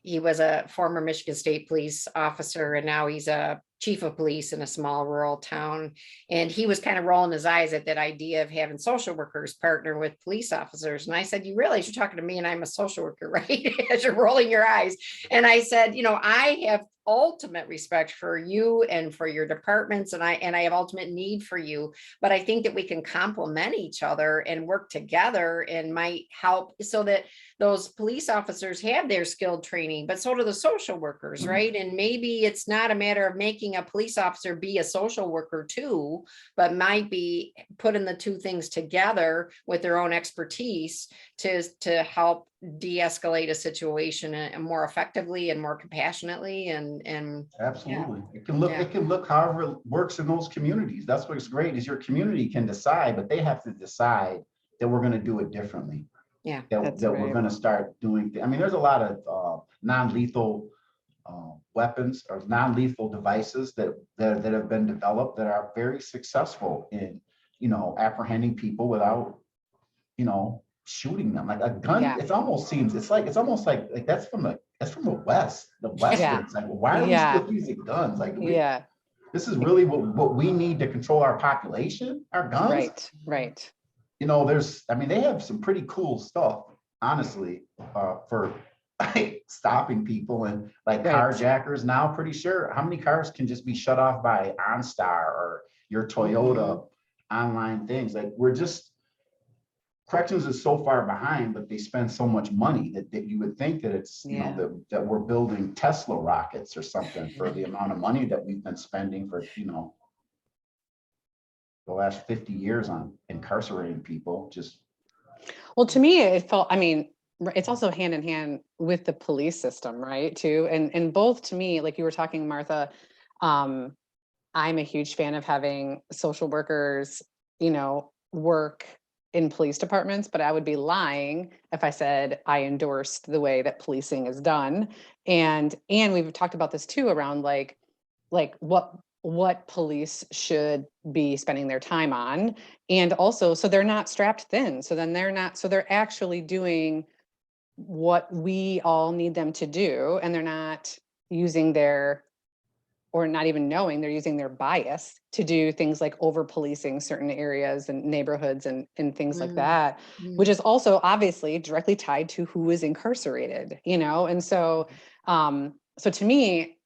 he was a former Michigan State police officer, and now he's a chief of police in a small rural town. And he was kind of rolling his eyes at that idea of having social workers partner with police officers. And I said, you realize you're talking to me and I'm a social worker, right? As you're rolling your eyes. And I said, I have ultimate respect for you and for your departments, and I have ultimate need for you, but I think that we can complement each other and work together, and might help so that those police officers have their skilled training, but so do the social workers, right? And maybe it's not a matter of making a police officer be a social worker too, but might be putting the two things together with their own expertise to help de-escalate a situation more effectively and more compassionately, and absolutely. It can look however it works in those communities. That's what's great, is your community can decide, but they have to decide that we're going to do it differently. Yeah, that we're going to start doing. I mean, there's a lot of non-lethal weapons or non-lethal devices that have been developed that are very successful in apprehending people without shooting them. Like a gun, Yeah. it almost seems, it's almost like that's from the West, the Western. Yeah. It's like, well, why are we Yeah. still using guns? Like, Yeah. this is really what we need to control our population, our guns. Right. Right. You know, I mean, they have some pretty cool stuff, honestly, for like stopping people and like Right. carjackers now. Pretty sure how many cars can just be shut off by OnStar or your Toyota online things. Like corrections is so far behind, but they spend so much money that you would think that it's, you know, that we're building Tesla rockets or something for the amount of money that we've been spending for, you know, the last 50 years on incarcerating people. Well, to me, it felt, I mean, it's also hand in hand with the police system, right? Too. And both, to me, like you were talking, Martha, I'm a huge fan of having social workers, you know, work in police departments, but I would be lying if I said I endorsed the way that policing is done. And we've talked about this too, around like what police should be spending their time on. And also, so they're not strapped thin. So then they're actually doing what we all need them to do. And they're not using or not even knowing, they're using their bias to do things like over policing certain areas and neighborhoods and things like that, which is also obviously directly tied to who is incarcerated, you know? And so, so to me,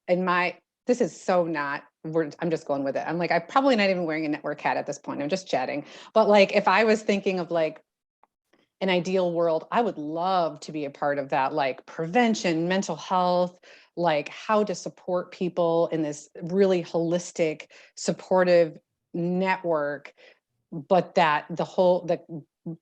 this is so not, I'm just going with it. I'm like, I'm probably not even wearing a network hat at this point. I'm just chatting. But like, if I was thinking of like an ideal world, I would love to be a part of that, like prevention, mental health, like how to support people in this really holistic, supportive network, but that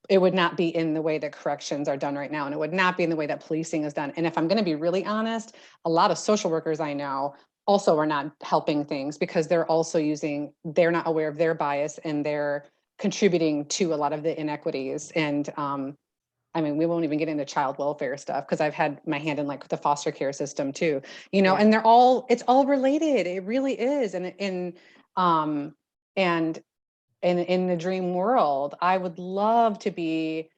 it would not be in the way that corrections are done right now. And it would not be in the way that policing is done. And if I'm going to be really honest, a lot of social workers I know also are not helping things because they're not aware of their bias and they're contributing to a lot of the inequities. And I mean, we won't even get into child welfare stuff because I've had my hand in like the foster care system too, you know, and it's all related. It really is. And in the dream world, I would love to be.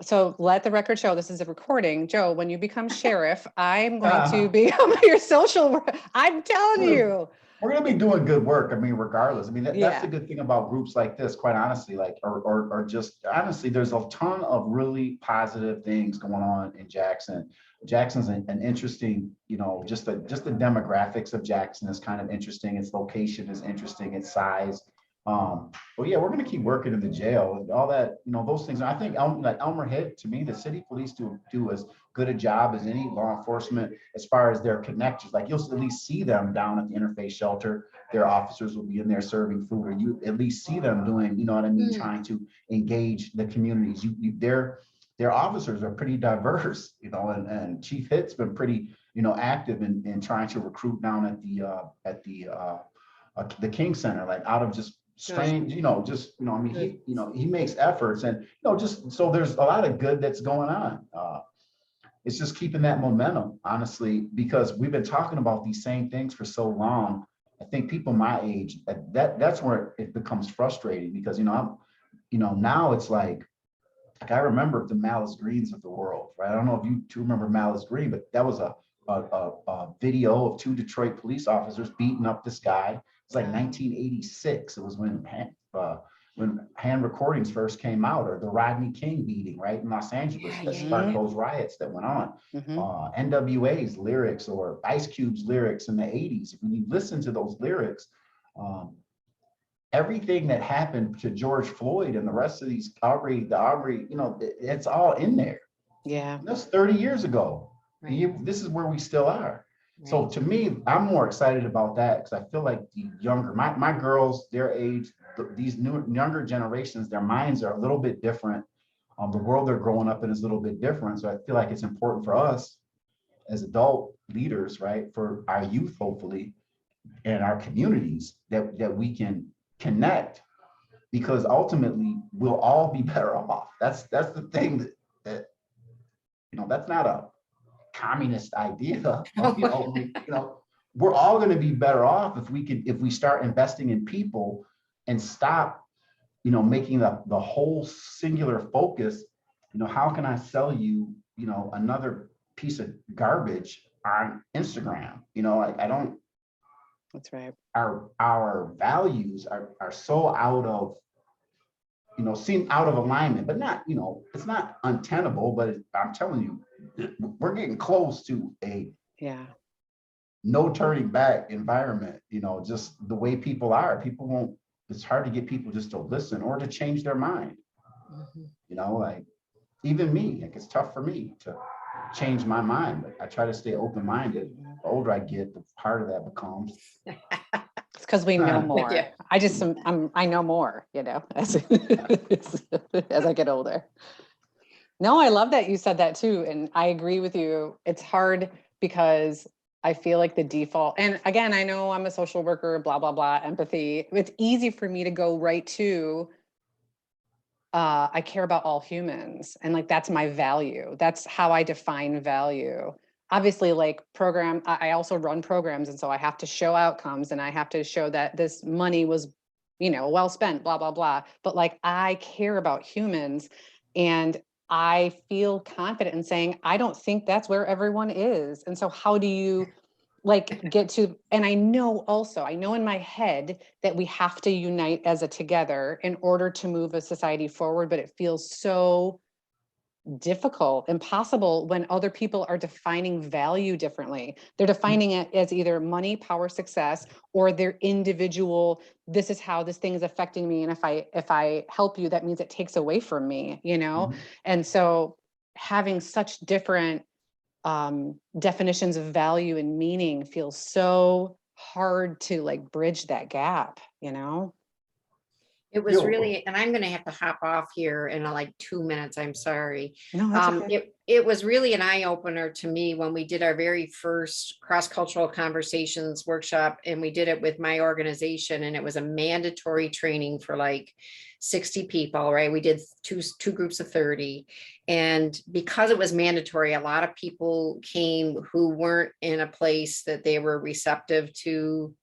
So let the record show, this is a recording. Joe, when you become sheriff, I'm going to become your social, I'm telling you. We're going to be doing good work. I mean, regardless. I mean, that's the good thing about groups like this, quite honestly, like, or just honestly, there's a ton of really positive things going on in Jackson. Jackson's an interesting, you know, just the demographics of Jackson is kind of interesting. Its location is interesting, its size. But yeah, we're going to keep working in the jail and all that, you know, those things. I think like Elmer hit, to me, the city police do as good a job as any law enforcement as far as their connections. Like you'll at least see them down at the interface shelter. Their officers will be in there serving food, or you at least see them doing, you know what I mean, trying to engage the communities. Their officers are pretty diverse, you know, and Chief Hitt's been pretty, you know, active in trying to recruit down at the King Center, like out of just strange, you know, just, you know, I mean, he makes efforts, and, you know, just so there's a lot of good that's going on. It's just keeping that momentum, honestly, because we've been talking about these same things for so long. I think people my age, that's where it becomes frustrating because, you know, now it's like I remember the Malice Greens of the world, right? I don't know if you two remember Malice Green, but that was a video of 2 Detroit police officers beating up this guy. It's like 1986. It was when hand recordings first came out, or the Rodney King beating, right, in Los Angeles, that sparked those riots that went on. NWA's lyrics or Ice Cube's lyrics in the 80s, when you listen to those lyrics, everything that happened to George Floyd and the rest of these Aubrey, you know, it's all in there. Yeah. And that's 30 years ago. Right. This is where we still are. Right. So to me, I'm more excited about that because I feel like the younger, my girls, their age, these younger generations, their minds are a little bit different. The world they're growing up in is a little bit different. So I feel like it's important for us as adult leaders, right, for our youth, hopefully, and our communities that we can connect, because ultimately we'll all be better off. That's the thing that you know, that's not a communist idea. We're all going to be better off if we start investing in people and stop, you know, making the whole singular focus how can I sell you, another piece of garbage on Instagram? I don't, That's right. our values are so out of, seem out of alignment, but not, it's not untenable, but I'm telling you, we're getting close to a no turning back environment, just the way people are. People won't, it's hard to get people just to listen or to change their mind. Like even me, like it's tough for me to change my mind, but I try to stay open-minded. The older I get, the harder that becomes. It's because we know more. Yeah. I know more, as as I get older. No, I love that you said that too. And I agree with you. It's hard because I feel like the default, and again, I know I'm a social worker, blah, blah, blah, empathy. It's easy for me to go right to, I care about all humans. And like, that's my value. That's how I define value. Obviously, like I also run programs. And so I have to show outcomes and I have to show that this money was, well spent, blah, blah, blah. But like, I care about humans and I feel confident in saying, I don't think that's where everyone is. And so how do you like get to, and I know in my head that we have to unite as a together in order to move a society forward, but it feels so difficult, impossible when other people are defining value differently. They're defining it as either money, power, success, or their individual, this is how this thing is affecting me. And if I help you, that means it takes away from me, And so having such different definitions of value and meaning feels so hard to like bridge that gap, It was really, and I'm going to have to hop off here in like 2 minutes. I'm sorry. No, that's okay. It was really an eye opener to me when we did our very first cross-cultural conversations workshop, and we did it with my organization, and it was a mandatory training for like 60 people, right? We did two groups of 30. And because it was mandatory, a lot of people came who weren't in a place that they were receptive to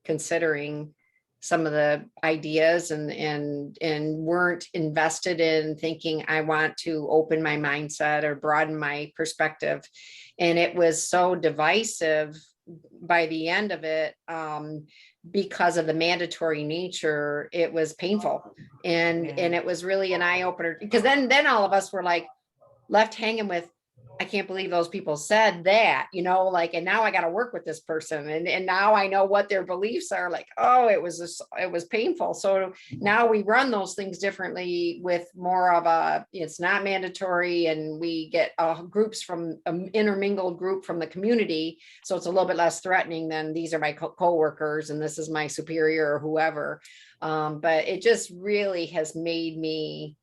considering some of the ideas and weren't invested in thinking, I want to open my mindset or broaden my perspective. And it was so divisive by the end of it, because of the mandatory nature. It was painful. And it was really an eye opener, because then all of us were like left hanging with, I can't believe those people said that, and now I got to work with this person. And now I know what their beliefs are like. Oh, it was painful. So now we run those things differently with more of it's not mandatory. And we get groups from an intermingled group from the community. So it's a little bit less threatening than these are my co-workers and this is my superior or whoever. But it just really has made me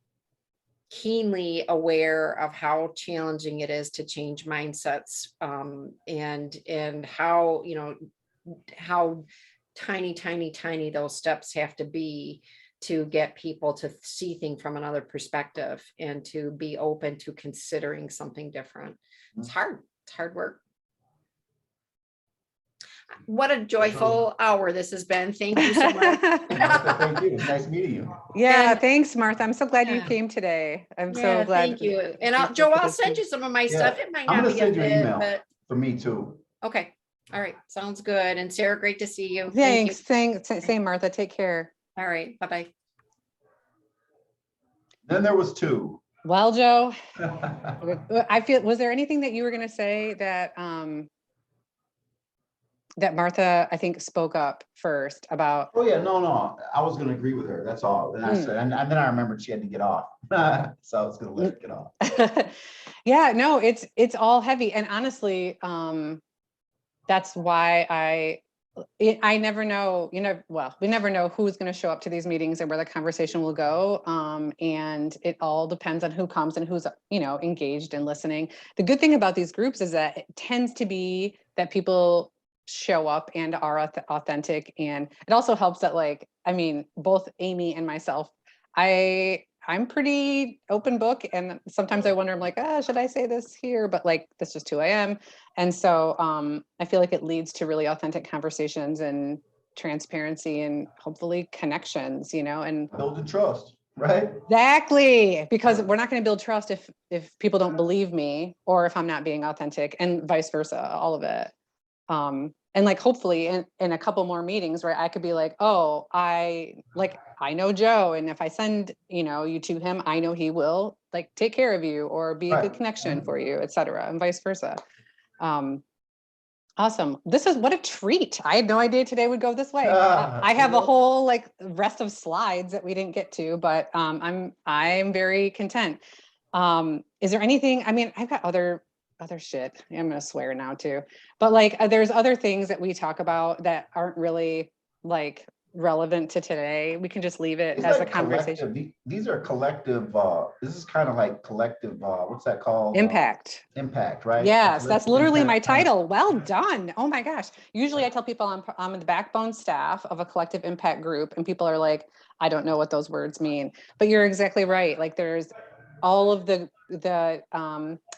keenly aware of how challenging it is to change mindsets, and how, how tiny those steps have to be to get people to see things from another perspective and to be open to considering something different. It's hard work. What a joyful hour this has been. Thank you so much. Martha, thank you. It's nice meeting you. Yeah, thanks, Martha. I'm so glad you came today. I'm so glad. Thank you. And Joe, I'll send you some of my stuff. It might not be a fit, but for me too. Okay. All right. Sounds good. And Sarah, great to see you. Thanks. Same, Martha. Take care. All right. Bye-bye. Then there was 2. Well, Joe, was there anything that you were going to say that, that Martha, I think, spoke up first about? Oh yeah, no, I was going to agree with her. That's all. And I said, and then I remembered she had to get off, so I was going to let her get off. Yeah, no, it's all heavy, and honestly, that's why I never know. We never know who's going to show up to these meetings and where the conversation will go, and it all depends on who comes and who's engaged and listening. The good thing about these groups is that it tends to be that people show up and are authentic, and it also helps that both Amy and myself, I'm pretty open book, and sometimes I wonder, I'm like, should I say this here? But that's just who I am. And so I feel like it leads to really authentic conversations and transparency and hopefully connections, and building trust. Right. Exactly, because we're not going to build trust if people don't believe me or if I'm not being authentic, and vice versa, all of it. And like hopefully in a couple more meetings, right, I could be like, oh, I know Joe, and if I send, you to him, I know he will like take care of you or be a good Right. connection for you, etc., and vice versa. Awesome. What a treat. I had no idea today would go this way. I have a whole like rest of slides that we didn't get to, but I'm very content. Is there anything, I mean, I've got other shit. I'm gonna swear now too. But like there's other things that we talk about that aren't really like relevant to today. We can just leave it It's as a like conversation. collective. These are collective. This is kind of like collective. What's that called? Impact. Impact, right? Yes, that's literally my Impact kind of. title. Well done. Oh my gosh. Usually I tell people I'm the backbone staff of a collective impact group, and people are like, I don't know what those words mean. But you're exactly right. Like there's all of the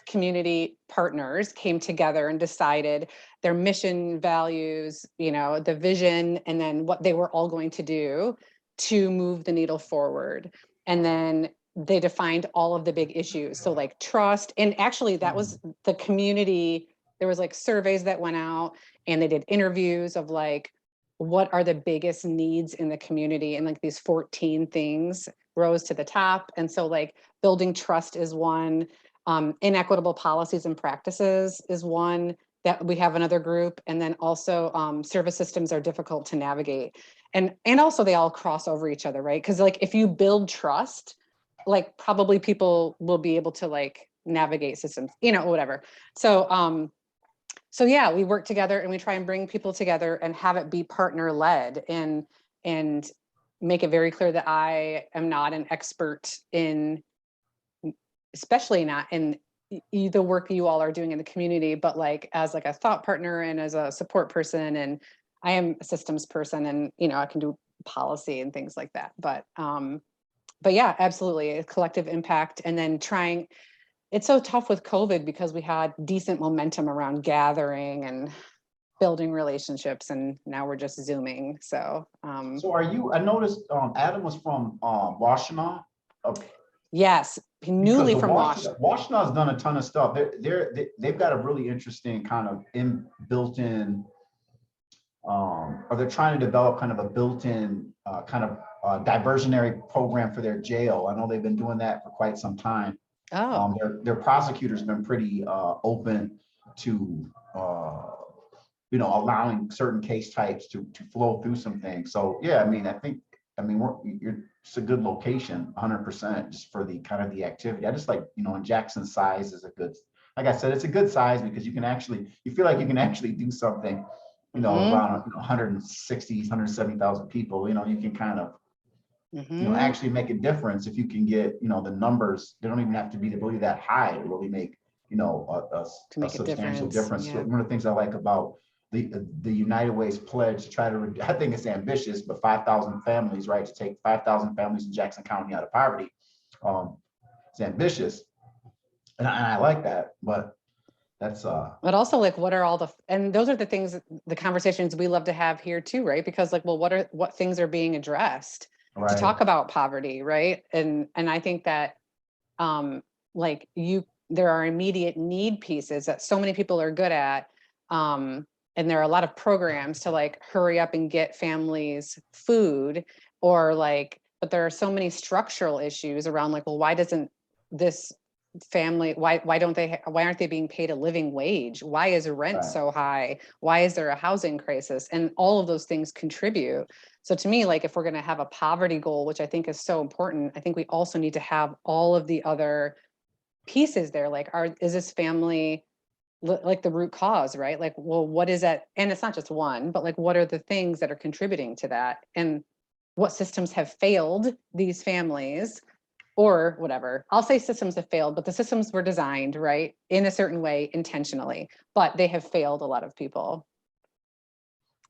community partners came together and decided their mission, values, the vision, and then what they were all going to do to move the needle forward. And then they defined all of the big issues. So like trust, and actually that was the community. There was like surveys that went out, and they did interviews of like, what are the biggest needs in the community? And like these 14 things rose to the top. And so like building trust is one, inequitable policies and practices is one that we have another group. And then also service systems are difficult to navigate. And also they all cross over each other, right? Because like if you build trust, like probably people will be able to like navigate systems, whatever. So yeah, we work together and we try and bring people together and have it be partner led, and make it very clear that I am not an expert in, especially not in the work you all are doing in the community, but like as like a thought partner and as a support person. And I am a systems person, and I can do policy and things like that. But yeah, absolutely, a collective impact. And then it's so tough with COVID because we had decent momentum around gathering and building relationships, and now we're just Zooming. So So I noticed Adam was from Washtenaw. yes, newly from Washtenaw has done a ton of stuff. They've got a really interesting kind of built-in, or they're trying to develop kind of a built-in kind of diversionary program for their jail. I know they've been doing that for quite some time. Oh, their prosecutors been pretty open to allowing certain case types to flow through some things. So yeah, I mean it's a good location, 100%, just for the kind of the activity. I just like, and Jackson's size is a good, like I said, it's a good size because you feel like you can actually do something, around 160, 170,000 people. You can kind of actually make a difference if you can get, the numbers. They don't even have to be really that high to really make, a substantial difference. Yeah. So one of the things I like about the United Way's pledge to try to, I think it's ambitious, but 5,000 families, right, to take 5,000 families in Jackson County out of poverty. It's ambitious, and I like that, but that's but also like what are all and those are the things, the conversations we love to have here too, right? Because like, well, what things are being addressed to talk about poverty, right? And I think that like there are immediate need pieces that so many people are good at, and there are a lot of programs to like hurry up and get families food, or like, but there are so many structural issues around like, well, why doesn't this family, why aren't they being paid a living wage? Why is rent so high? Why is there a housing crisis? And all of those things contribute. So to me, like if we're going to have a poverty goal, which I think is so important, I think we also need to have all of the other pieces there. Like, is this family like the root cause, right? Like, well, what is that? And it's not just one, but like, what are the things that are contributing to that? And what systems have failed these families? Or whatever. I'll say systems have failed, but the systems were designed, right, in a certain way intentionally, but they have failed a lot of people.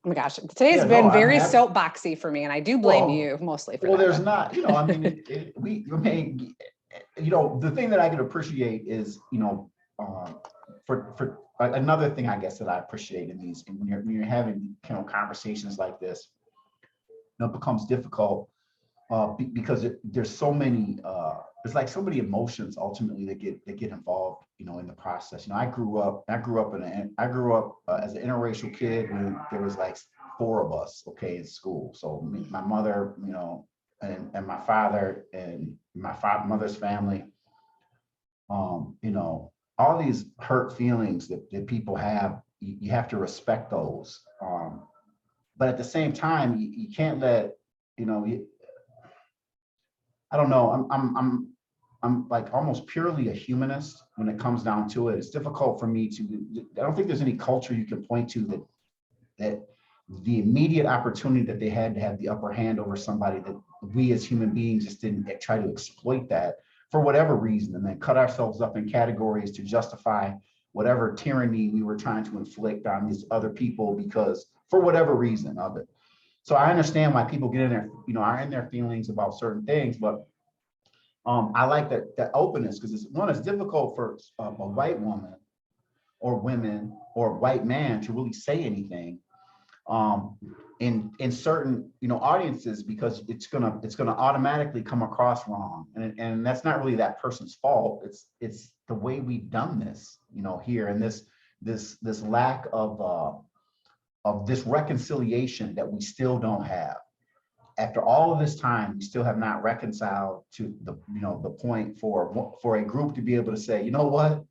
Oh my gosh, today's been very soapboxy for me, and I do blame you mostly for that. Well, there's not, I mean, the thing that I can appreciate is, for another thing, I guess, that I appreciate in these, when you're having, conversations like this, it becomes difficult because there's so many, there's like so many emotions ultimately that get involved, you know, in the process. You know, I grew up as an interracial kid when there was like 4 of us, okay, in school. So my mother, you know, and my father and my mother's family, you know, all these hurt feelings that people have, you have to respect those. But at the same time, you can't let, you know, I don't know, I'm like almost purely a humanist when it comes down to it. It's difficult for me to, I don't think there's any culture you can point to that the immediate opportunity that they had to have the upper hand over somebody, that we as human beings just didn't try to exploit that for whatever reason, and then cut ourselves up in categories to justify whatever tyranny we were trying to inflict on these other people because for whatever reason of it. So I understand why people get in there, you know, are in their feelings about certain things, but I like that openness, because it's difficult for a white woman or women or a white man to really say anything in certain, you know, audiences, because it's gonna automatically come across wrong, and that's not really that person's fault. It's the way we've done this, you know, here, and this lack of this reconciliation that we still don't have. After all of this time, we still have not reconciled to the, you know, the point for a group to be able to say, you know what,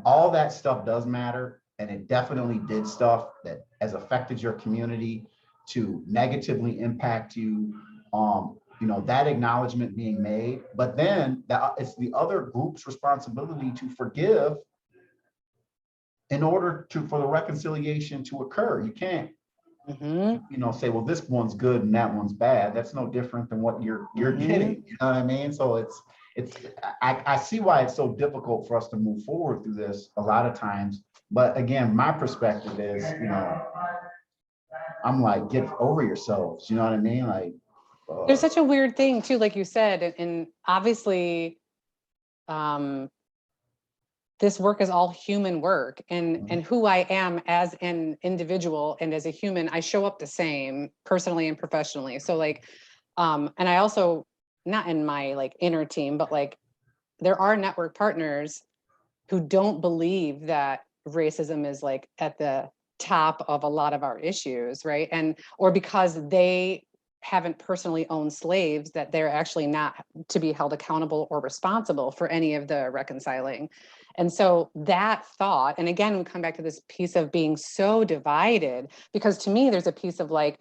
all that stuff does matter, and it definitely did stuff that has affected your community to negatively impact you. You know, that acknowledgement being made, but then it's the other group's responsibility to forgive in order for the reconciliation to occur. You can't, you know, say, well, this one's good and that one's bad. That's no different than what you're getting. You know what I mean? So I see why it's so difficult for us to move forward through this a lot of times. But again, my perspective is, you know, I'm like, get over yourselves. You know what I mean? Like, there's such a weird thing too, like you said, and obviously, this work is all human work, and who I am as an individual and as a human, I show up the same personally and professionally. So like, and I also, not in my like inner team, but like there are network partners who don't believe that racism is like at the top of a lot of our issues, right? And or because they haven't personally owned slaves, that they're actually not to be held accountable or responsible for any of the reconciling. And so that thought, and again, we come back to this piece of being so divided, because to me, there's a piece of like,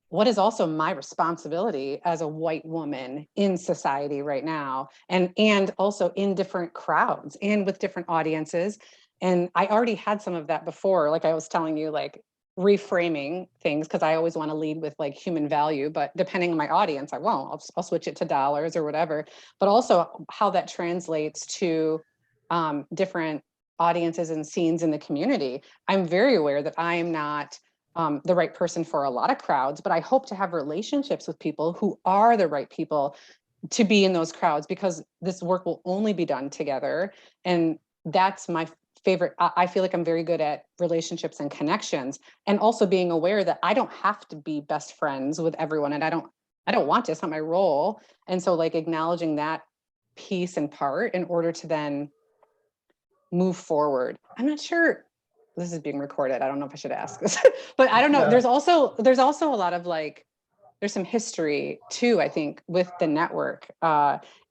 what is also my responsibility as a white woman in society right now, and also in different crowds and with different audiences. And I already had some of that before, like I was telling you, like reframing things, because I always want to lead with like human value, but depending on my audience, I won't. I'll switch it to dollars or whatever. But also how that translates to different audiences and scenes in the community. I'm very aware that I am not the right person for a lot of crowds, but I hope to have relationships with people who are the right people to be in those crowds, because this work will only be done together. And that's my favorite. I feel like I'm very good at relationships and connections, and also being aware that I don't have to be best friends with everyone, and I don't want to. It's not my role. And so like acknowledging that piece and part in order to then move forward. I'm not sure, this is being recorded, I don't know if I should ask this, but I don't know. There's also a lot of like, there's some history too, I think, with the network,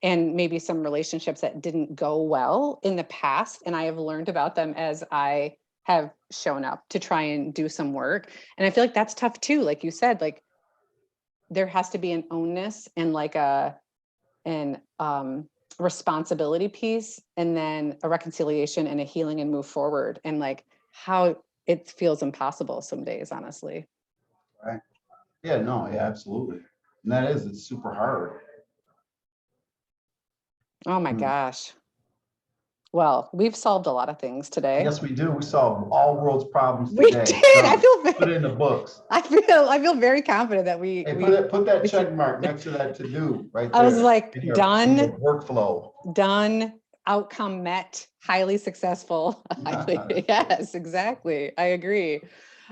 and maybe some relationships that didn't go well in the past. And I have learned about them as I have shown up to try and do some work. And I feel like that's tough too. Like you said, like there has to be an ownness and like an responsibility piece, and then a reconciliation and a healing and move forward. And like how it feels impossible some days, honestly. right. Yeah, no, yeah, absolutely. And it's super hard. Oh my gosh. Well, we've solved a lot of things today. Yes, we do. We solved all world's problems We today. did. I feel put it in the books. I feel very confident that we put that check mark next to that to do right there. I was like, in your workflow. Done. Outcome met, highly successful. Yes, exactly. I agree.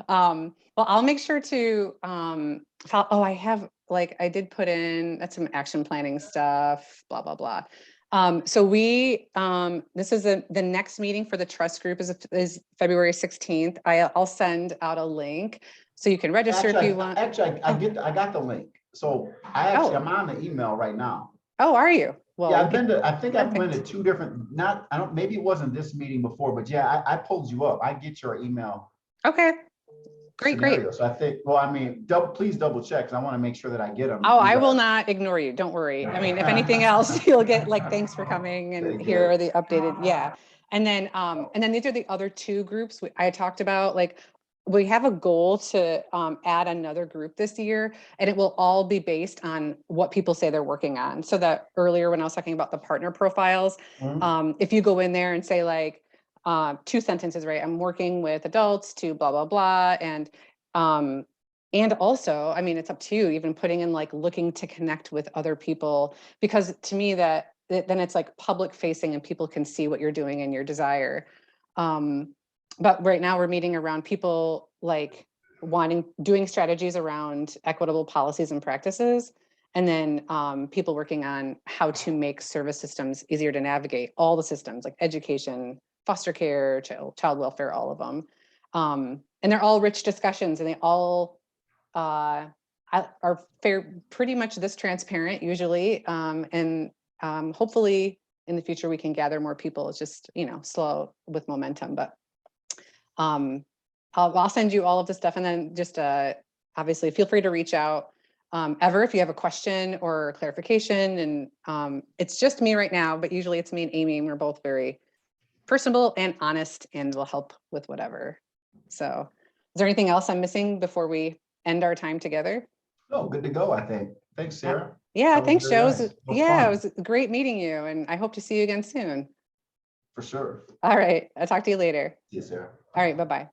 Well, I'll make sure to I have like I did put in, that's some action planning stuff, blah, blah, blah. So this is the next meeting for the trust group is February 16th. I'll send out a link so you can register if you want. Actually, I got the link. So I'm on the email right now. Oh, are you? Well, yeah, I think I've been to 2 different, maybe it wasn't this meeting before, but yeah, I pulled you up. I get your email. Okay. Great. So I think, please double check, because I want to make sure that I get them. Oh, I will not ignore you. Don't worry. I mean, if anything else, you'll get like, thanks for coming, and here are the updated. Yeah. And then these are the other 2 groups I talked about. Like, we have a goal to add another group this year, and it will all be based on what people say they're working on. So that earlier when I was talking about the partner profiles, if you go in there and say like 2 sentences, right? I'm working with adults to blah, blah, blah. And also, I mean, it's up to you, even putting in like looking to connect with other people, because to me then it's like public facing and people can see what you're doing and your desire. But right now we're meeting around people like doing strategies around equitable policies and practices. And then people working on how to make service systems easier to navigate, all the systems like education, foster care, child welfare, all of them. And they're all rich discussions, and they all are pretty much this transparent usually. And hopefully in the future we can gather more people. It's just, slow with momentum, but I'll send you all of this stuff, and then just obviously feel free to reach out ever if you have a question or clarification. And it's just me right now, but usually it's me and Amy, and we're both very personable and honest, and will help with whatever. So is there anything else I'm missing before we end our time together? No, good to go, I think. Thanks, Sarah. Yeah, thanks, Joe. Nice. It was great meeting you, and I hope to see you again soon. For sure. All right, I'll talk to you later. See you, Sarah. All right, bye-bye.